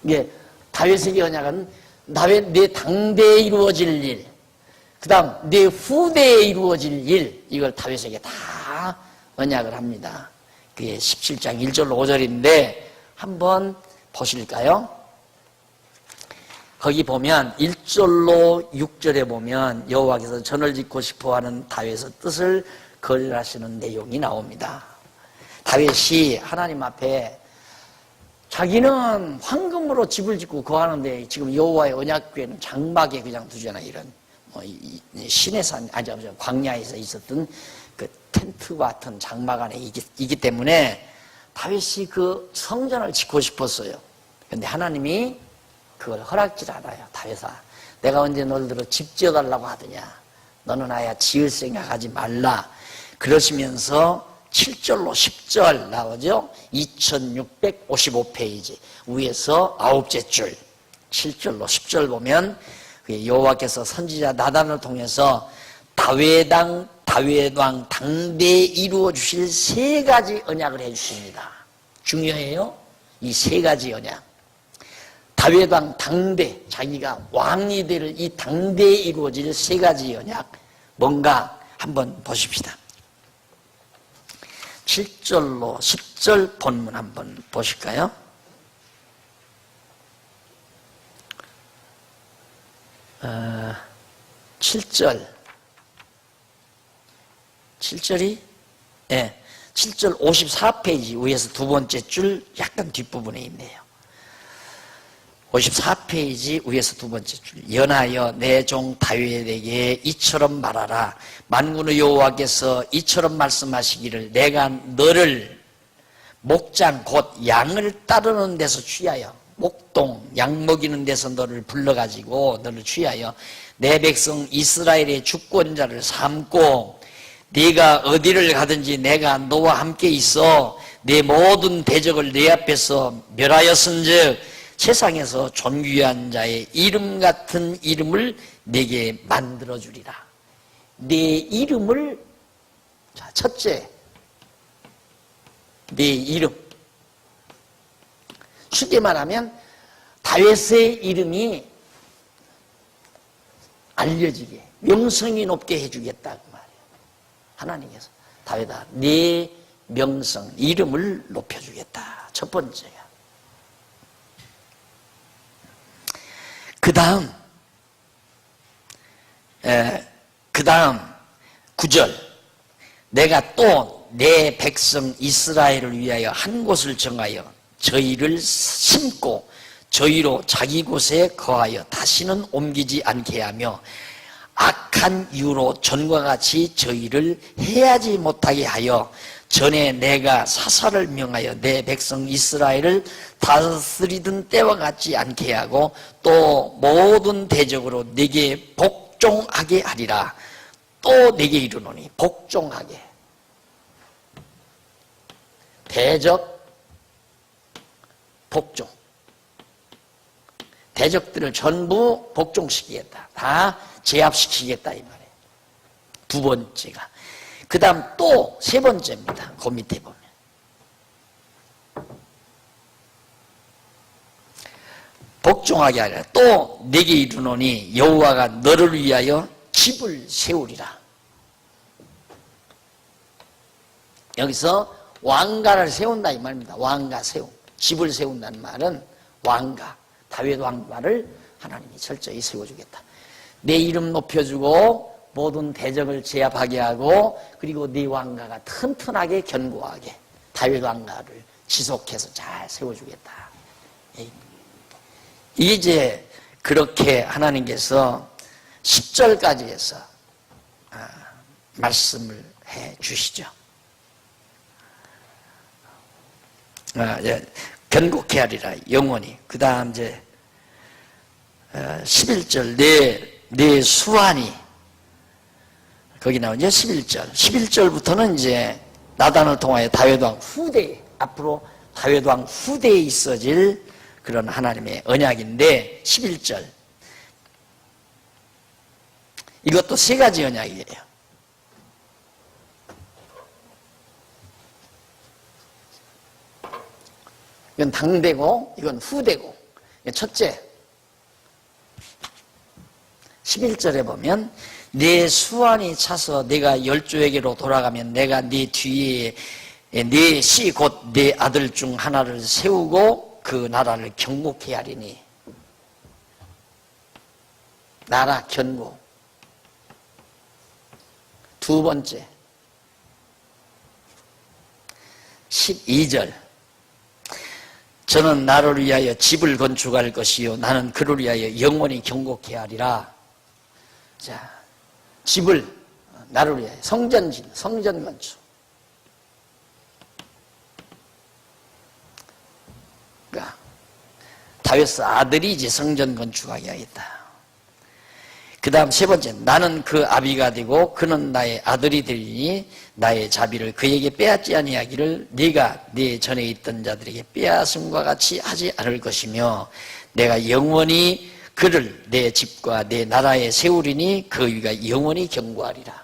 이게 다윗에게 언약은 다윗 내 당대에 이루어질 일, 그 다음 내 후대에 이루어질 일, 이걸 다윗에게 다 언약을 합니다. 그게 17장 1절로 5절인데 한번 보실까요? 거기 보면 1절로 6절에 보면 여호와께서 전을 짓고 싶어하는 다윗의 뜻을 거절하시는 내용이 나옵니다. 다윗이 하나님 앞에 자기는 황금으로 집을 짓고 거하는데 지금 여호와의 언약궤는 장막에 그냥 두잖아요. 이런 시내산, 광야에서 있었던 그 텐트 같은 장막 안에 있기 때문에 다윗이 그 성전을 짓고 싶었어요. 그런데 하나님이 그걸 허락질 않아요. 다윗아, 내가 언제 너희들로 집 지어달라고 하더냐, 너는 아야 지을 생각하지 말라 그러시면서 7절로 10절 나오죠. 2655페이지 위에서 9째 줄 7절로 10절 보면 여호와께서 선지자 나단을 통해서 다윗 왕 당대에 이루어 주실 3가지 언약을 해주십니다. 중요해요. 이 3가지 언약. 다윗 왕 당대, 자기가 왕이 될 이 당대에 이루어질 3가지 언약, 뭔가 한번 보십시다. 7절로 10절 본문 한번 보실까요? 어, 7절이 7절 54페이지 위에서 두 번째 줄 약간 뒷부분에 있네요. 54페이지 위에서 두 번째 줄. 연하여 내 종 다윗에게 이처럼 말하라. 만군의 여호와께서 이처럼 말씀하시기를, 내가 너를 목장 곧 양을 따르는 데서 취하여, 목동 양 먹이는 데서 너를 불러가지고 너를 취하여 내 백성 이스라엘의 주권자를 삼고, 네가 어디를 가든지 내가 너와 함께 있어 내 모든 대적을 내 앞에서 멸하였은즉 세상에서 존귀한 자의 이름 같은 이름을 내게 만들어주리라. 내 이름을, 자, 첫째, 내 이름. 쉽게 말하면 다윗의 이름이 알려지게, 명성이 높게 해주겠다 그 말이에요. 하나님께서 다윗아, 네 명성, 이름을 높여주겠다. 첫 번째가. 그 다음 9절. 내가 또 내 백성 이스라엘을 위하여 한 곳을 정하여 저희를 심고 저희로 자기 곳에 거하여 다시는 옮기지 않게 하며 악한 이유로 전과 같이 저희를 해하지 못하게 하여 전에 내가 사사를 명하여 내 백성 이스라엘을 다스리던 때와 같지 않게 하고 또 모든 대적으로 내게 복종하게 하리라. 또 내게 이르노니 복종하게. 대적, 복종. 대적들을 전부 복종시키겠다. 다 제압시키겠다 이 말이에요. 두 번째가. 그 다음 또 세 번째입니다. 그 밑에 보면. 복종하게 하리라. 또 내게 이르노니 여호와가 너를 위하여 집을 세우리라. 여기서 왕가를 세운다 이 말입니다. 왕가 세움. 집을 세운다는 말은 왕가, 다윗 왕가를 하나님이 철저히 세워주겠다. 내 이름 높여주고 모든 대적을 제압하게 하고 그리고 네 왕가가 튼튼하게 견고하게 다윗 왕가를 지속해서 잘 세워주겠다. 이게 이제 그렇게 하나님께서 10절까지 해서 말씀을 해 주시죠. 견고케 하리라 영원히. 그 다음 이제 11절 내 수완이 거기 나오죠. 11절부터는 이제 나단을 통하여 다윗 왕 후대, 앞으로 다윗 왕 후대에 있어질 그런 하나님의 언약인데 11절 이것도 세 가지 언약이에요. 이건 당대고 이건 후대고. 첫째 11절에 보면 내 수완이 차서 내가 열조에게로 돌아가면 내가 네 뒤에 네 씨 곧 내 아들 중 하나를 세우고 그 나라를 경고케 하리니. 나라 견고. 두 번째 12절 저는 나를 위하여 집을 건축할 것이요 나는 그를 위하여 영원히 경고케 하리라. 자, 집을 나를 위하여 성전 건축. 그러니까 다윗의 아들이 이제 성전 건축하게 하겠다. 그 다음 세 번째 나는 그 아비가 되고 그는 나의 아들이 되리니 나의 자비를 그에게 빼앗지 아니하기를 네가 네 전에 있던 자들에게 빼앗음과 같이 하지 않을 것이며 내가 영원히 그를 내 집과 내 나라에 세우리니 그 위가 영원히 견고하리라.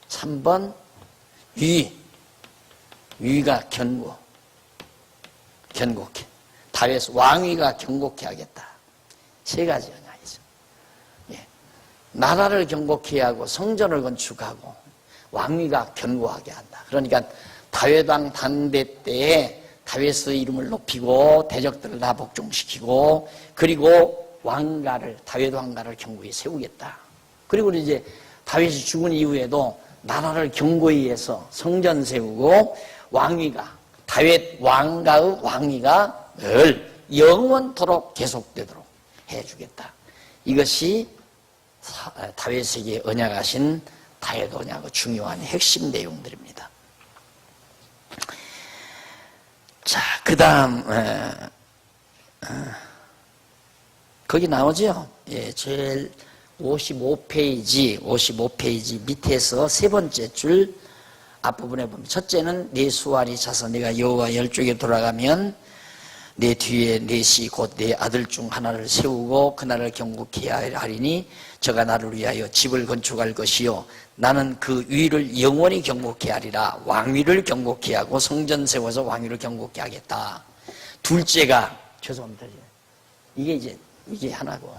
3번 위가 견고케. 다윗 왕위가 견고케 하겠다. 세 가지 언약이죠. 나라를 견고케 하고 성전을 건축하고 왕위가 견고하게 한다. 그러니까 다윗 왕 당대 때에 다윗의 이름을 높이고 대적들을 다 복종시키고 그리고 다윗 왕가를 견고히 세우겠다. 그리고 이제 다윗이 죽은 이후에도 나라를 견고히 해서 성전 세우고 다윗 왕가의 왕위가 늘 영원토록 계속되도록 해주겠다. 이것이 다윗에게 언약하신 다윗 언약의 중요한 핵심 내용들입니다. 자, 그 다음 거기 나오죠? 제일 55페이지 밑에서 세 번째 줄 앞부분에 보면 첫째는 내 수완이 차서 내가 여호와 열조에게 돌아가면 내 뒤에 넷이 곧 내 아들 중 하나를 세우고 그 나라를 경고케 하리니 저가 나를 위하여 집을 건축할 것이요 나는 그 위를 영원히 경고케 하리라. 왕위를 경고케 하고 성전 세워서 왕위를 경고케 하겠다. 둘째가 죄송합니다. 이게 하나고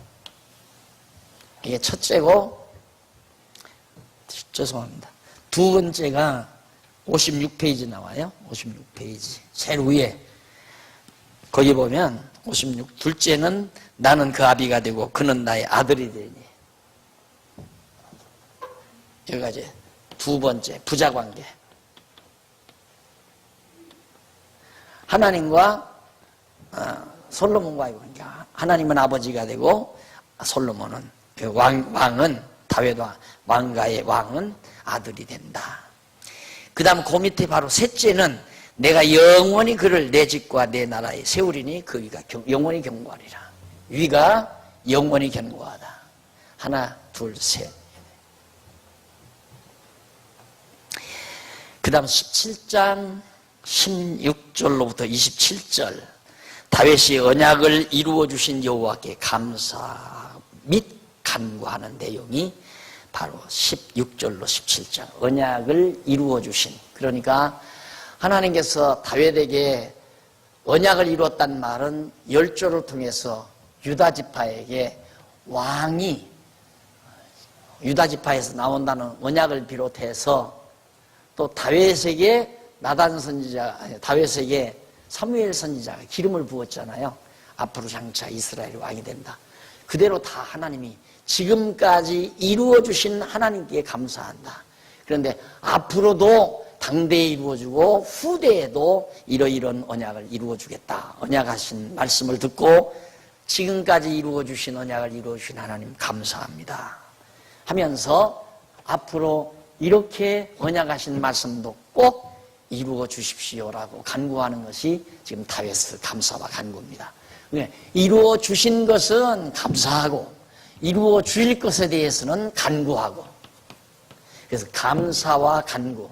이게 첫째고 죄송합니다. 두 번째가 56페이지 나와요. 56페이지. 제일 위에. 거기 보면 56. 둘째는 나는 그 아비가 되고 그는 나의 아들이 되니. 여기가 이제 두 번째 부자관계. 하나님과 솔로몬과의 관계. 하나님은 아버지가 되고 솔로몬은 왕은 다윗 왕가의 왕은 아들이 된다. 그 다음 그 밑에 바로 셋째는 내가 영원히 그를 내 집과 내 나라에 세우리니 그 위가 영원히 견고하리라. 위가 영원히 견고하다. 하나, 둘, 셋. 그 다음 17장 16절로부터 27절 다윗이 언약을 이루어 주신 여호와께 감사 및 간구하는 내용이 바로 16절로 17장 언약을 이루어 주신, 그러니까 하나님께서 다윗에게 언약을 이루었단 말은 열조를 통해서 유다지파에게 왕이, 유다지파에서 나온다는 언약을 비롯해서 또 다윗에게 나단 선지자, 다윗에게 사무엘 선지자가 기름을 부었잖아요. 앞으로 장차 이스라엘이 왕이 된다. 그대로 다 하나님이 지금까지 이루어 주신 하나님께 감사한다. 그런데 앞으로도 당대에 이루어주고 후대에도 이러이러한 언약을 이루어주겠다. 언약하신 말씀을 듣고 지금까지 이루어주신 언약을 이루어주신 하나님 감사합니다 하면서 앞으로 이렇게 언약하신 말씀도 꼭 이루어 주십시오라고 간구하는 것이 지금 다윗의 감사와 간구입니다. 이루어 주신 것은 감사하고 이루어 주실 것에 대해서는 간구하고, 그래서 감사와 간구.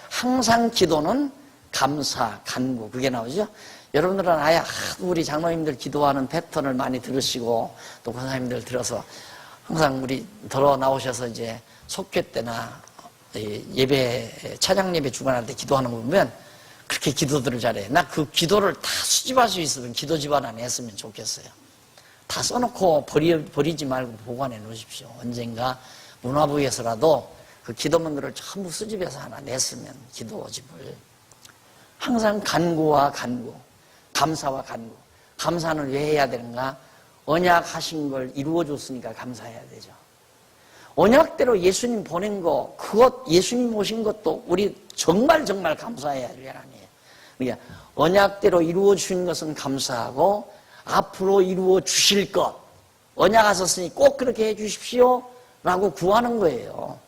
항상 기도는 감사, 간구, 그게 나오죠. 여러분들은 아예 우리 장로님들 기도하는 패턴을 많이 들으시고 또 권사님들 들어서 항상 우리 들어 나오셔서 이제 속죄 때나 예배, 찬양 예배 주관할 때 기도하는 거 보면 그렇게 기도들을 잘해. 나 그 기도를 다 수집할 수 있으면 기도 집안 안에 했으면 좋겠어요. 다 써놓고 버리지 말고 보관해 놓으십시오. 언젠가 문화부에서라도 그 기도문들을 전부 수집해서 하나 냈으면 기도집을. 항상 간구와 간구, 감사와 간구. 감사는 왜 해야 되는가? 언약하신 걸 이루어줬으니까 감사해야 되죠. 언약대로 예수님 보낸 거, 그것 예수님 오신 것도 우리 정말 감사해야 될 일 아니에요. 그러니까 언약대로 이루어 주신 것은 감사하고 앞으로 이루어 주실 것, 언약하셨으니 꼭 그렇게 해 주십시오 라고 구하는 거예요.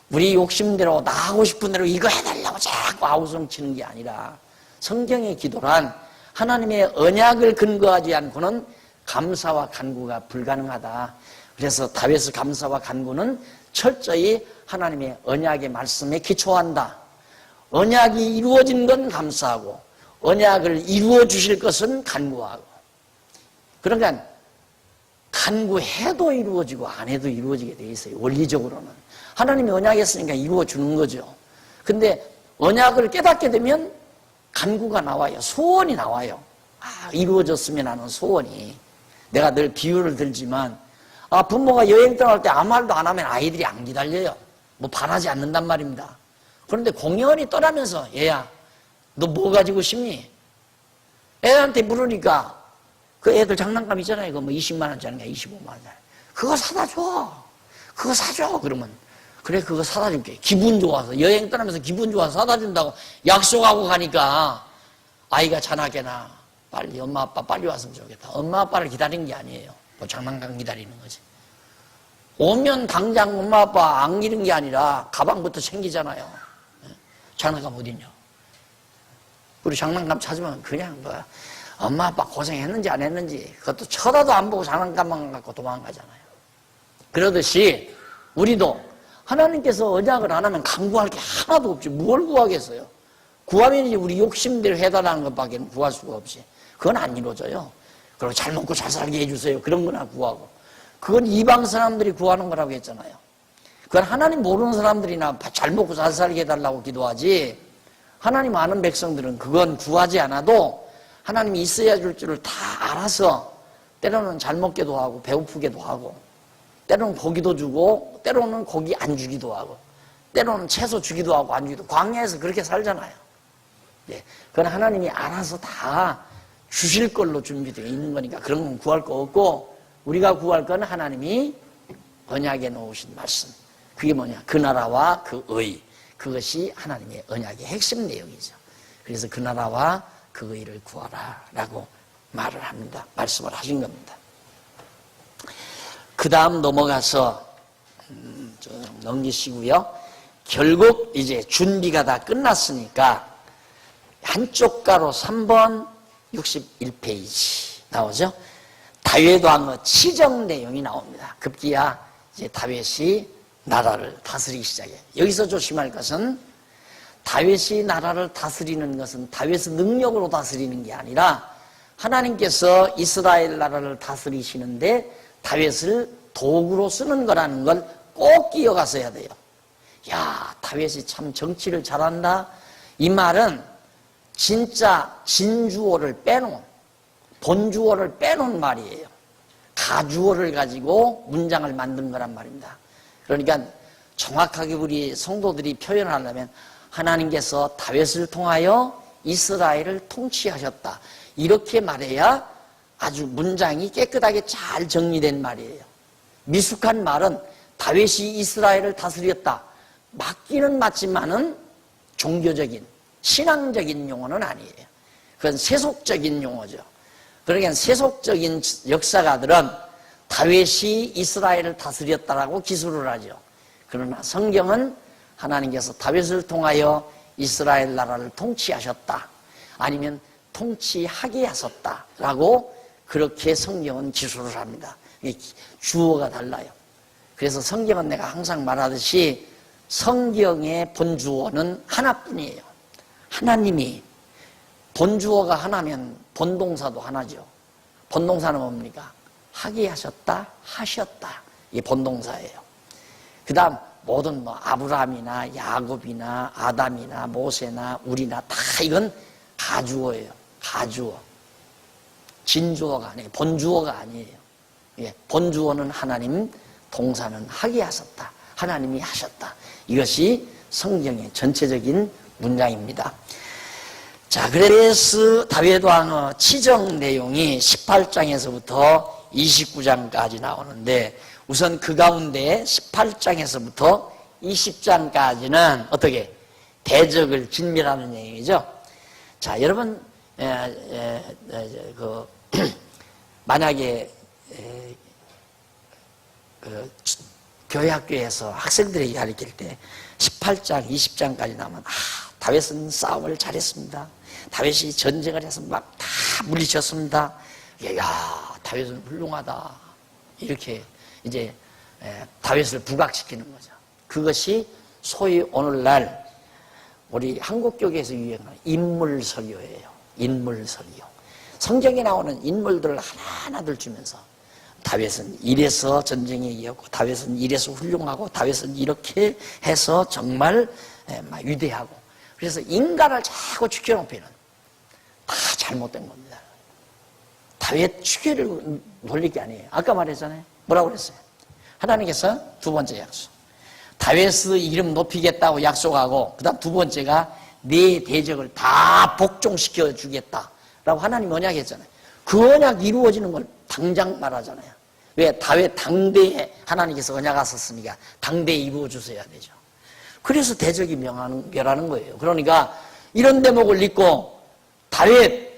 우리 욕심대로 나 하고 싶은 대로 이거 해달라고 자꾸 아우성 치는 게 아니라 성경의 기도란 하나님의 언약을 근거하지 않고는 감사와 간구가 불가능하다. 그래서 다윗의 감사와 간구는 철저히 하나님의 언약의 말씀에 기초한다. 언약이 이루어진 건 감사하고 언약을 이루어 주실 것은 간구하고. 그러니까 간구해도 이루어지고 안 해도 이루어지게 돼 있어요. 원리적으로는. 하나님이 언약했으니까 이루어 주는 거죠. 근데 언약을 깨닫게 되면 간구가 나와요. 소원이 나와요. 이루어졌으면 하는 소원이. 내가 늘 비유를 들지만 부모가 여행 떠날 때 아무 말도 안 하면 아이들이 안 기다려요. 뭐 바라지 않는단 말입니다. 그런데 공연히 떠나면서 얘야 너 뭐 가지고 싶니? 애한테 물으니까 그 애들 장난감 있잖아요. 그거 뭐 20만 원짜리인가 25만 원짜리. 그거 사다 줘. 그거 사줘. 그러면 그래 그거 사다 줄게. 기분 좋아서 여행 떠나면서 기분 좋아서 사다 준다고 약속하고 가니까 아이가 자나깨나 빨리 엄마 아빠 빨리 왔으면 좋겠다. 엄마 아빠를 기다리는 게 아니에요. 뭐 장난감 기다리는 거지. 오면 당장 엄마 아빠 안 기는 게 아니라 가방부터 챙기잖아요. 장난감 어딨냐? 우리 장난감 찾으면 그냥 뭐 엄마 아빠 고생했는지 안 했는지 그것도 쳐다도 안 보고 장난감만 갖고 도망가잖아요. 그러듯이 우리도 하나님께서 언약을 안 하면 강구할 게 하나도 없지. 뭘 구하겠어요? 구하면 이제 우리 욕심대로 해달라는 것밖에 구할 수가 없지. 그건 안 이루어져요. 그리고 잘 먹고 잘 살게 해주세요. 그런 거나 구하고. 그건 이방 사람들이 구하는 거라고 했잖아요. 그건 하나님 모르는 사람들이나 잘 먹고 잘 살게 해달라고 기도하지, 하나님 아는 백성들은 그건 구하지 않아도 하나님이 있어야 줄 줄을 다 알아서 때로는 잘 먹게도 하고 배고프게도 하고 때로는 고기도 주고 때로는 고기 안 주기도 하고 때로는 채소 주기도 하고 안 주기도, 광야에서 그렇게 살잖아요. 예, 그건 하나님이 알아서 다 주실 걸로 준비되어 있는 거니까 그런 건 구할 거 없고, 우리가 구할 건 하나님이 언약에 놓으신 말씀. 그게 뭐냐? 그 나라와 그 의. 그것이 하나님의 언약의 핵심 내용이죠. 그래서 그 나라와 그 의를 구하라 라고 말을 합니다. 말씀을 하신 겁니다. 그 다음 넘어가서 좀 넘기시고요. 결국 이제 준비가 다 끝났으니까 한쪽 가로 3번 61페이지 나오죠. 다윗 왕의 치정 내용이 나옵니다. 급기야 이제 다윗이 나라를 다스리기 시작해요. 여기서 조심할 것은 다윗이 나라를 다스리는 것은 다윗의 능력으로 다스리는 게 아니라 하나님께서 이스라엘 나라를 다스리시는데 다윗을 도구로 쓰는 거라는 걸 꼭 기억하셔야 돼요. 야, 다윗이 참 정치를 잘한다. 이 말은 진짜 진주어를 빼놓은, 본주어를 빼놓은 말이에요. 가주어를 가지고 문장을 만든 거란 말입니다. 그러니까 정확하게 우리 성도들이 표현하려면 하나님께서 다윗을 통하여 이스라엘을 통치하셨다. 이렇게 말해야 아주 문장이 깨끗하게 잘 정리된 말이에요. 미숙한 말은 다윗이 이스라엘을 다스렸다. 맞기는 맞지만은 종교적인, 신앙적인 용어는 아니에요. 그건 세속적인 용어죠. 그러니까 세속적인 역사가들은 다윗이 이스라엘을 다스렸다라고 기술을 하죠. 그러나 성경은 하나님께서 다윗을 통하여 이스라엘 나라를 통치하셨다. 아니면 통치하게 하셨다라고 그렇게 성경은 기술을 합니다. 주어가 달라요. 그래서 성경은 내가 항상 말하듯이 성경의 본주어는 하나뿐이에요. 하나님이, 본주어가 하나면 본동사도 하나죠. 본동사는 뭡니까? 하게 하셨다, 하셨다. 이게 본동사예요. 그 다음 모든 뭐 아브라함이나 야곱이나 아담이나 모세나 우리나 다 이건 가주어예요. 가주어. 진주어가 아니에요. 본주어가 아니에요. 예, 본주어는 하나님, 동사는 하게 하셨다. 하나님이 하셨다. 이것이 성경의 전체적인 문장입니다. 자, 그래서 다윗 왕의 치정 내용이 18장에서부터 29장까지 나오는데, 우선 그 가운데 18장에서부터 20장까지는 어떻게 대적을 진멸하는 내용이죠. 자, 여러분 만약에 교회 학교에서 학생들에게 가르칠 때 18장, 20장까지 나오면 다윗은 싸움을 잘했습니다. 다윗이 전쟁을 해서 막 다 물리쳤습니다. 야, 다윗은 훌륭하다. 이렇게 이제 다윗을 부각시키는 거죠. 그것이 소위 오늘날 우리 한국교계에서 유행하는 인물설교예요. 인물설교. 성경에 나오는 인물들을 하나하나 주면서 다윗은 이래서 전쟁에 이겼고, 다윗은 이래서 훌륭하고, 다윗은 이렇게 해서 정말 위대하고, 그래서 인간을 자꾸 죽여놓기는 다 잘못된 겁니다. 다윗 추계를 돌릴 게 아니에요. 아까 말했잖아요. 뭐라고 그랬어요? 하나님께서 두 번째 약속, 다윗의 이름 높이겠다고 약속하고, 그 다음 두 번째가 네 대적을 다 복종시켜 주겠다라고 하나님 언약했잖아요. 그 언약 이루어지는 걸 당장 말하잖아요. 왜? 다윗 당대에 하나님께서 언약하셨으니까 당대에 이루어 주셔야 되죠. 그래서 대적이 멸하는 거예요. 그러니까 이런 대목을 읽고 다윗,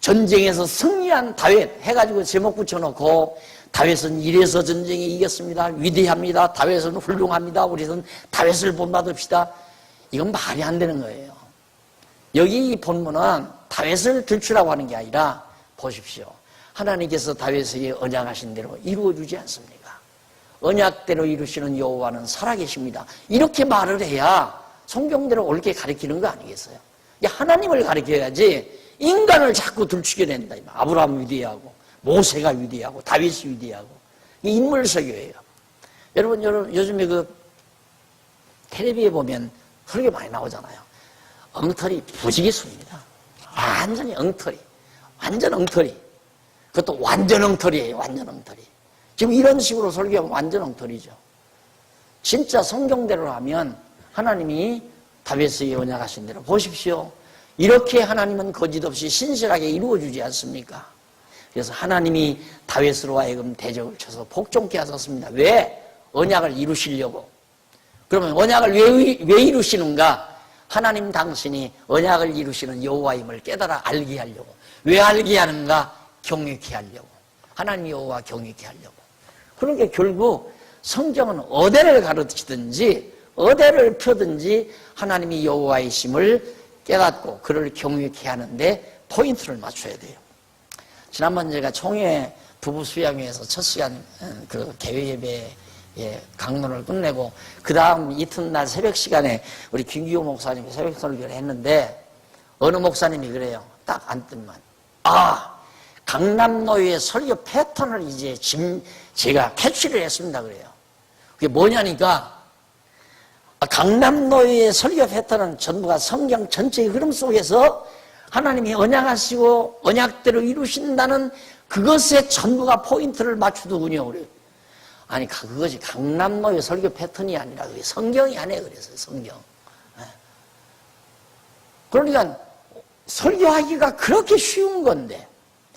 전쟁에서 승리한 다윗 해가지고 제목 붙여놓고, 다윗은 이래서 전쟁에 이겼습니다. 위대합니다. 다윗은 훌륭합니다. 우리는 다윗을 본받읍시다. 이건 말이 안 되는 거예요. 여기 이 본문은 다윗을 들추라고 하는 게 아니라, 보십시오. 하나님께서 다윗에게 언약하신 대로 이루어주지 않습니까? 언약대로 이루시는 여호와는 살아계십니다. 이렇게 말을 해야 성경대로 옳게 가르치는 거 아니겠어요? 하나님을 가르쳐야지 인간을 자꾸 들추게 된다. 아브라함 위대하고, 모세가 위대하고, 다윗이 위대하고. 이 인물설교예요. 여러분 요즘에 그 텔레비에 보면 설교 많이 나오잖아요. 엉터리 부지기수입니다. 완전히 엉터리. 완전 엉터리. 그것도 완전 엉터리예요. 완전 엉터리. 지금 이런 식으로 설교하면 완전 엉터리죠. 진짜 성경대로 하면 하나님이 다윗에게 언약하신 대로 보십시오. 이렇게 하나님은 거짓없이 신실하게 이루어주지 않습니까? 그래서 하나님이 다윗으로 하여금 대적을 쳐서 복종케 하셨습니다. 왜? 언약을 이루시려고. 그러면 언약을 왜 이루시는가? 하나님 당신이 언약을 이루시는 여호와임을 깨달아 알게 하려고. 왜 알게 하는가? 경외케 하려고. 하나님 여호와 경외케 하려고. 그러니까 결국 성경은 어디를 가르치든지 어디를 펴든지 하나님이 여호와이심을 깨닫고 그를 경외케 하는데 포인트를 맞춰야 돼요. 지난번 제가 총회 부부 수양회에서 첫 시간 그 개회 예배 강론을 끝내고 그 다음 이튿날 새벽 시간에 우리 김기호 목사님이 새벽 설교를 했는데 어느 목사님이 그래요. 딱 앉더만 강남노예의 설교 패턴을 이제 제가 캐치를 했습니다. 그래요. 그게 뭐냐니까 강남노예의 설교 패턴은 전부가 성경 전체의 흐름 속에서 하나님이 언약하시고 언약대로 이루신다는 그것에 전부가 포인트를 맞추더군요. 그래요. 아니 그것이 강남노예 설교 패턴이 아니라 그게 성경이 아니에요. 그래서 성경. 그러니까 설교하기가 그렇게 쉬운 건데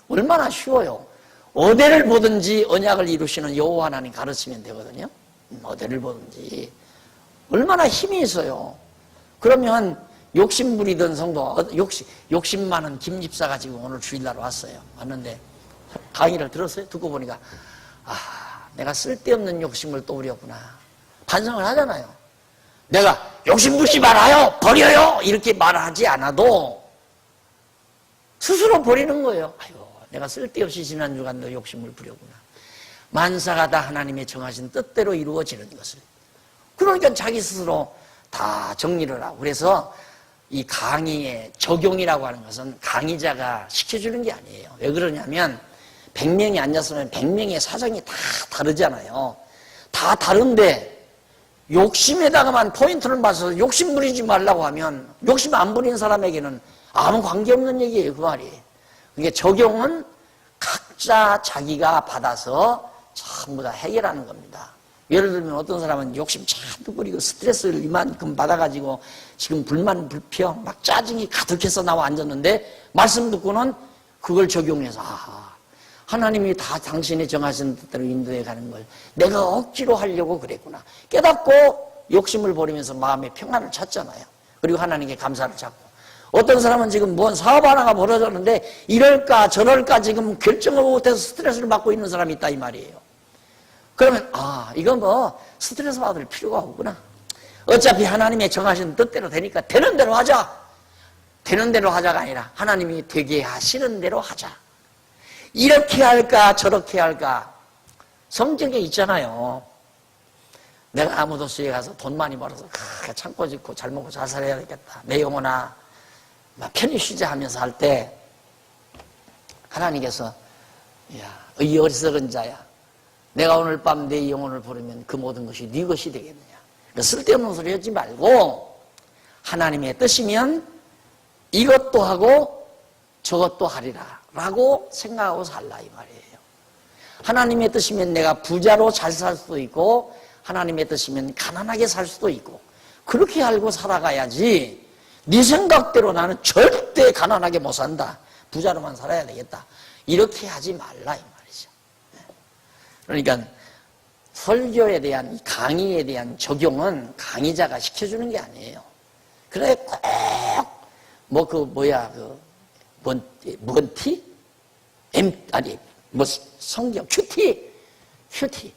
얼마나 쉬워요. 어디를 보든지 언약을 이루시는 여호와 하나님 가르치면 되거든요. 어디를 보든지 얼마나 힘이 있어요. 그러면 욕심 부리던 성도, 욕심 많은 김 집사가 지금 오늘 주일날 왔어요. 왔는데 강의를 들었어요. 듣고 보니까 내가 쓸데없는 욕심을 또 부렸구나. 반성을 하잖아요. 내가 욕심 부리지 말아요, 버려요 이렇게 말하지 않아도 스스로 버리는 거예요. 아이고, 내가 쓸데없이 지난 주간도 욕심을 부렸구나. 만사가 다 하나님의 정하신 뜻대로 이루어지는 것을. 그러니까 자기 스스로 다 정리를 하고. 그래서 이 강의의 적용이라고 하는 것은 강의자가 시켜주는 게 아니에요. 왜 그러냐면 100명이 앉았으면 100명의 사정이 다 다르잖아요. 다 다른데 욕심에다가만 포인트를 맞춰서 욕심 부리지 말라고 하면 욕심 안 부린 사람에게는 아무 관계없는 얘기예요. 그 말이. 그게 적용은 각자 자기가 받아서 전부 다 해결하는 겁니다. 예를 들면 어떤 사람은 욕심 잔뜩 부리고 스트레스를 이만큼 받아가지고 지금 불만, 불평, 막 짜증이 가득해서 나와 앉았는데 말씀 듣고는 그걸 적용해서 하나님이 다 당신이 정하신 뜻대로 인도해 가는 걸 내가 억지로 하려고 그랬구나. 깨닫고 욕심을 버리면서 마음의 평안을 찾잖아요. 그리고 하나님께 감사를 찾고. 어떤 사람은 지금 뭔 사업 하나가 벌어졌는데 이럴까 저럴까 지금 결정을 못해서 스트레스를 받고 있는 사람이 있다 이 말이에요. 그러면 이건 뭐 스트레스 받을 필요가 없구나. 어차피 하나님의 정하신 뜻대로 되니까 되는 대로 하자. 되는 대로 하자가 아니라 하나님이 되게 하시는 대로 하자. 이렇게 할까 저렇게 할까. 성경에 있잖아요. 내가 아무도수에 가서 돈 많이 벌어서 창고 짓고 잘 먹고 잘 살아야 되겠다. 내 영혼아 편히 쉬자 하면서 할 때 하나님께서 이 어리석은 자야, 내가 오늘 밤 내 영혼을 버리면 그 모든 것이 네 것이 되겠느냐. 그러니까 쓸데없는 소리 하지 말고 하나님의 뜻이면 이것도 하고 저것도 하리라 라고 생각하고 살라 이 말이에요. 하나님의 뜻이면 내가 부자로 잘 살 수도 있고 하나님의 뜻이면 가난하게 살 수도 있고 그렇게 알고 살아가야지. 네 생각대로 나는 절대 가난하게 못 산다, 부자로만 살아야 되겠다, 이렇게 하지 말라 이 말이죠. 그러니까 설교에 대한, 강의에 대한 적용은 강의자가 시켜주는 게 아니에요. 그래 꼭 뭔티? 성경 큐티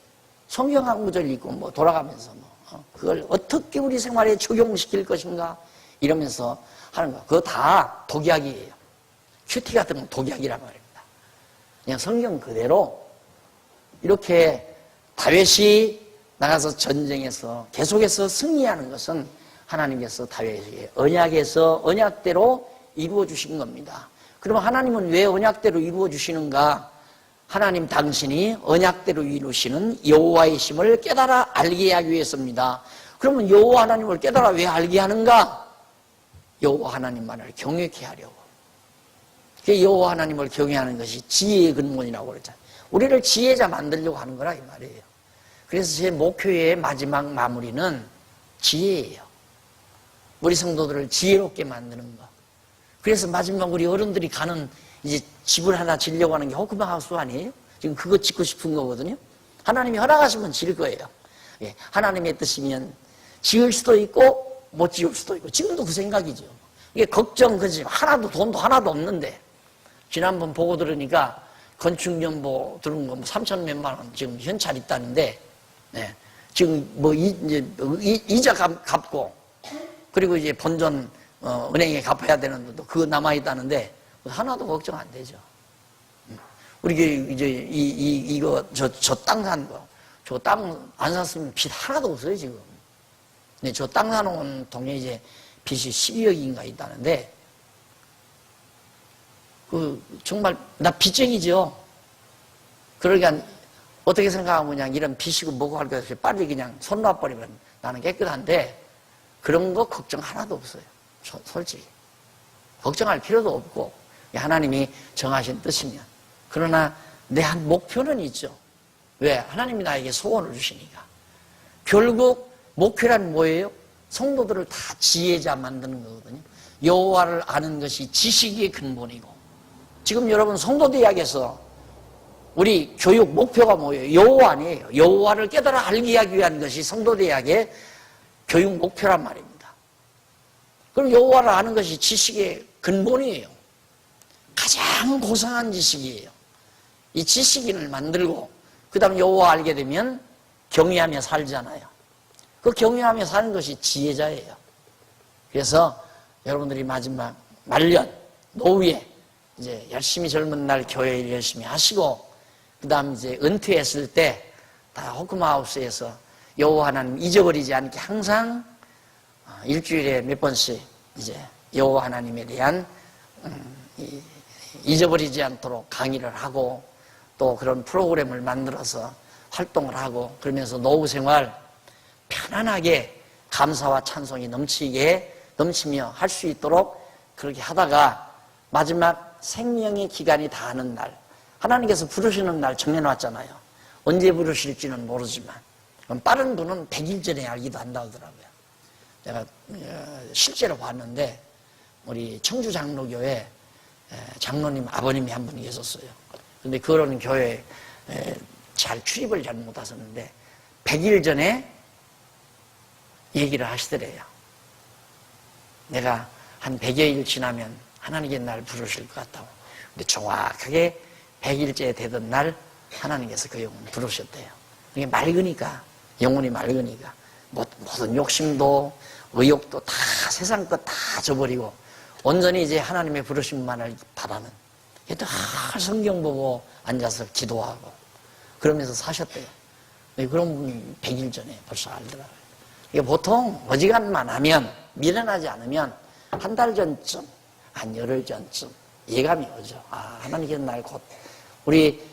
성경 한 구절 읽고 돌아가면서 그걸 어떻게 우리 생활에 적용시킬 것인가 이러면서 하는 거. 그거 다 독약이에요. 큐티 같은 건 독약이란 말입니다. 그냥 성경 그대로 이렇게 다윗이 나가서 전쟁에서 계속해서 승리하는 것은 하나님께서 다윗에게 언약에서 언약대로 이루어 주신 겁니다. 그러면 하나님은 왜 언약대로 이루어 주시는가? 하나님 당신이 언약대로 이루시는 여호와이심을 깨달아 알게 하기 위해서입니다. 그러면 여호와 하나님을 깨달아 왜 알게 하는가? 여호와 하나님만을 경외케 하려고. 여호와 하나님을 경외하는 것이 지혜의 근본이라고 그랬잖아요. 우리를 지혜자 만들려고 하는 거라 이 말이에요. 그래서 제 목표의 마지막 마무리는 지혜예요. 우리 성도들을 지혜롭게 만드는 거. 그래서 마지막 우리 어른들이 가는 이제 집을 하나 지려고 하는 게 호크방 하우스 아니에요? 지금 그거 짓고 싶은 거거든요. 하나님이 허락하시면 지을 거예요. 예, 하나님의 뜻이면 지을 수도 있고 못 지을 수도 있고 지금도 그 생각이죠. 이게 걱정 그지 하나도 돈도 하나도 없는데 지난번 보고 들으니까 건축연보 들은 거 3천 몇만 원 지금 현찰 있다는데 네, 지금 뭐 이제 이자 갚고 그리고 이제 본전 은행에 갚아야 되는 것도 그거 남아 있다는데 하나도 걱정 안 되죠. 우리 이제 이거 저 땅 산 거, 저 땅 안 샀으면 빚 하나도 없어요 지금. 근데 저 땅 사놓은 동네 이제 빚이 12억인가 있다는데 그 정말 나 빚쟁이죠. 그러니까 어떻게 생각하면 그냥 이런 빚이고 뭐고 할 것 없이 빨리 그냥 손 놔버리면 나는 깨끗한데 그런 거 걱정 하나도 없어요. 솔직히 걱정할 필요도 없고 하나님이 정하신 뜻이면. 그러나 내 한 목표는 있죠. 왜? 하나님이 나에게 소원을 주시니까. 결국 목표란 뭐예요? 성도들을 다 지혜자 만드는 거거든요. 여호와를 아는 것이 지식의 근본이고 지금 여러분 성도대학에서 우리 교육 목표가 뭐예요? 여호와 아니에요. 여호와를 깨달아 알게 하기 위한 것이 성도대학의 교육 목표란 말입니다. 그럼 여호와를 아는 것이 지식의 근본이에요. 가장 고상한 지식이에요. 이 지식인을 만들고 그 다음에 여호와 알게 되면 경외하며 살잖아요. 그 경외하며 사는 것이 지혜자예요. 그래서 여러분들이 마지막 말년 노후에 이제 열심히 젊은 날 교회 일 열심히 하시고 그 다음 이제 은퇴했을 때 다 호크마하우스에서 여호와 하나님 잊어버리지 않게 항상 일주일에 몇 번씩 이제 여호와 하나님에 대한 잊어버리지 않도록 강의를 하고 또 그런 프로그램을 만들어서 활동을 하고 그러면서 노후 생활 편안하게 감사와 찬송이 넘치며 할 수 있도록 그렇게 하다가 마지막 생명의 기간이 다하는 날 하나님께서 부르시는 날 정해놨잖아요. 언제 부르실지는 모르지만 빠른 분은 100일 전에 알기도 한다고 하더라고요. 제가 실제로 봤는데 우리 청주 장로교회 장로님 아버님이 한 분이 계셨어요. 근데 그런 교회에 잘 출입을 잘 못하셨는데 100일 전에 얘기를 하시더래요. 내가 한 100여일 지나면 하나님께 날 부르실 것 같다고. 근데 정확하게 100일째 되던 날 하나님께서 그 영혼을 부르셨대요. 이게 맑으니까 영혼이 맑으니까 모든 욕심도 의욕도 다 세상 것 다 저버리고 온전히 이제 하나님의 부르심만을 바라는 늘 성경 보고 앉아서 기도하고 그러면서 사셨대요. 그런 분이 100일 전에 벌써 알더라고요. 이게 보통 어지간만 하면 미련하지 않으면 한 달 전쯤 한 열흘 전쯤 예감이 오죠. 하나님께서 날 곧 우리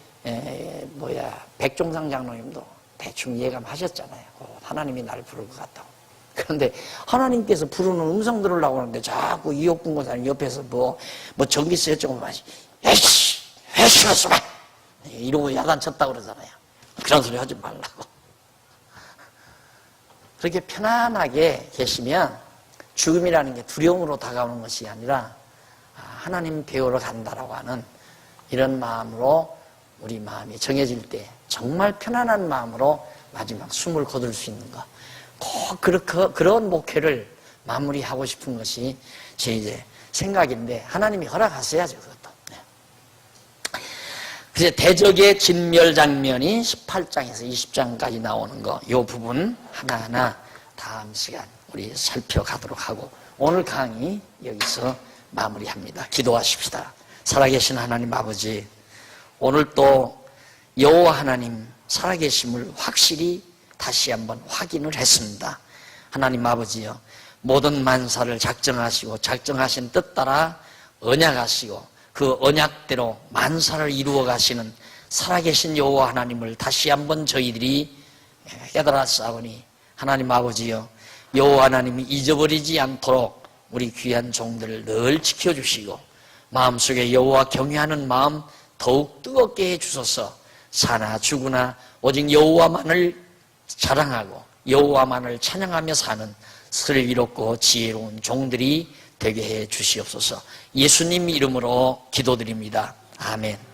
백종상 장로님도 대충 예감하셨잖아요. 하나님이 날 부를 것 같다고. 그런데 하나님께서 부르는 음성 들으려고 하는데 자꾸 이옥분고사님 옆에서 뭐 전기세 조금 마시 에이씨 이러고 야단 쳤다고 그러잖아요. 그런 소리 하지 말라고. 그렇게 편안하게 계시면 죽음이라는 게 두려움으로 다가오는 것이 아니라 하나님 배우러 간다라고 하는 이런 마음으로 우리 마음이 정해질 때 정말 편안한 마음으로 마지막 숨을 거둘 수 있는 것. 꼭 그런 목표를 마무리하고 싶은 것이 제 이제 생각인데 하나님이 허락하셔야죠, 그것도. 네. 그래서 대적의 진멸 장면이 18장에서 20장까지 나오는 거, 이 부분 하나하나 다음 시간 우리 살펴가도록 하고 오늘 강의 여기서 마무리합니다. 기도하십시다. 살아계신 하나님 아버지, 오늘 또 여호와 하나님 살아계심을 확실히 다시 한번 확인을 했습니다. 하나님 아버지여, 모든 만사를 작정하시고 작정하신 뜻 따라 언약하시고 그 언약대로 만사를 이루어 가시는 살아계신 여호와 하나님을 다시 한번 저희들이 깨달았사오니 하나님 아버지여, 여호와 하나님이 잊어버리지 않도록 우리 귀한 종들을 늘 지켜주시고 마음속에 여호와 경외하는 마음 더욱 뜨겁게 해주소서. 사나 죽으나 오직 여호와만을 자랑하고 여호와만을 찬양하며 사는 슬기롭고 지혜로운 종들이 되게 해 주시옵소서. 예수님 이름으로 기도드립니다. 아멘.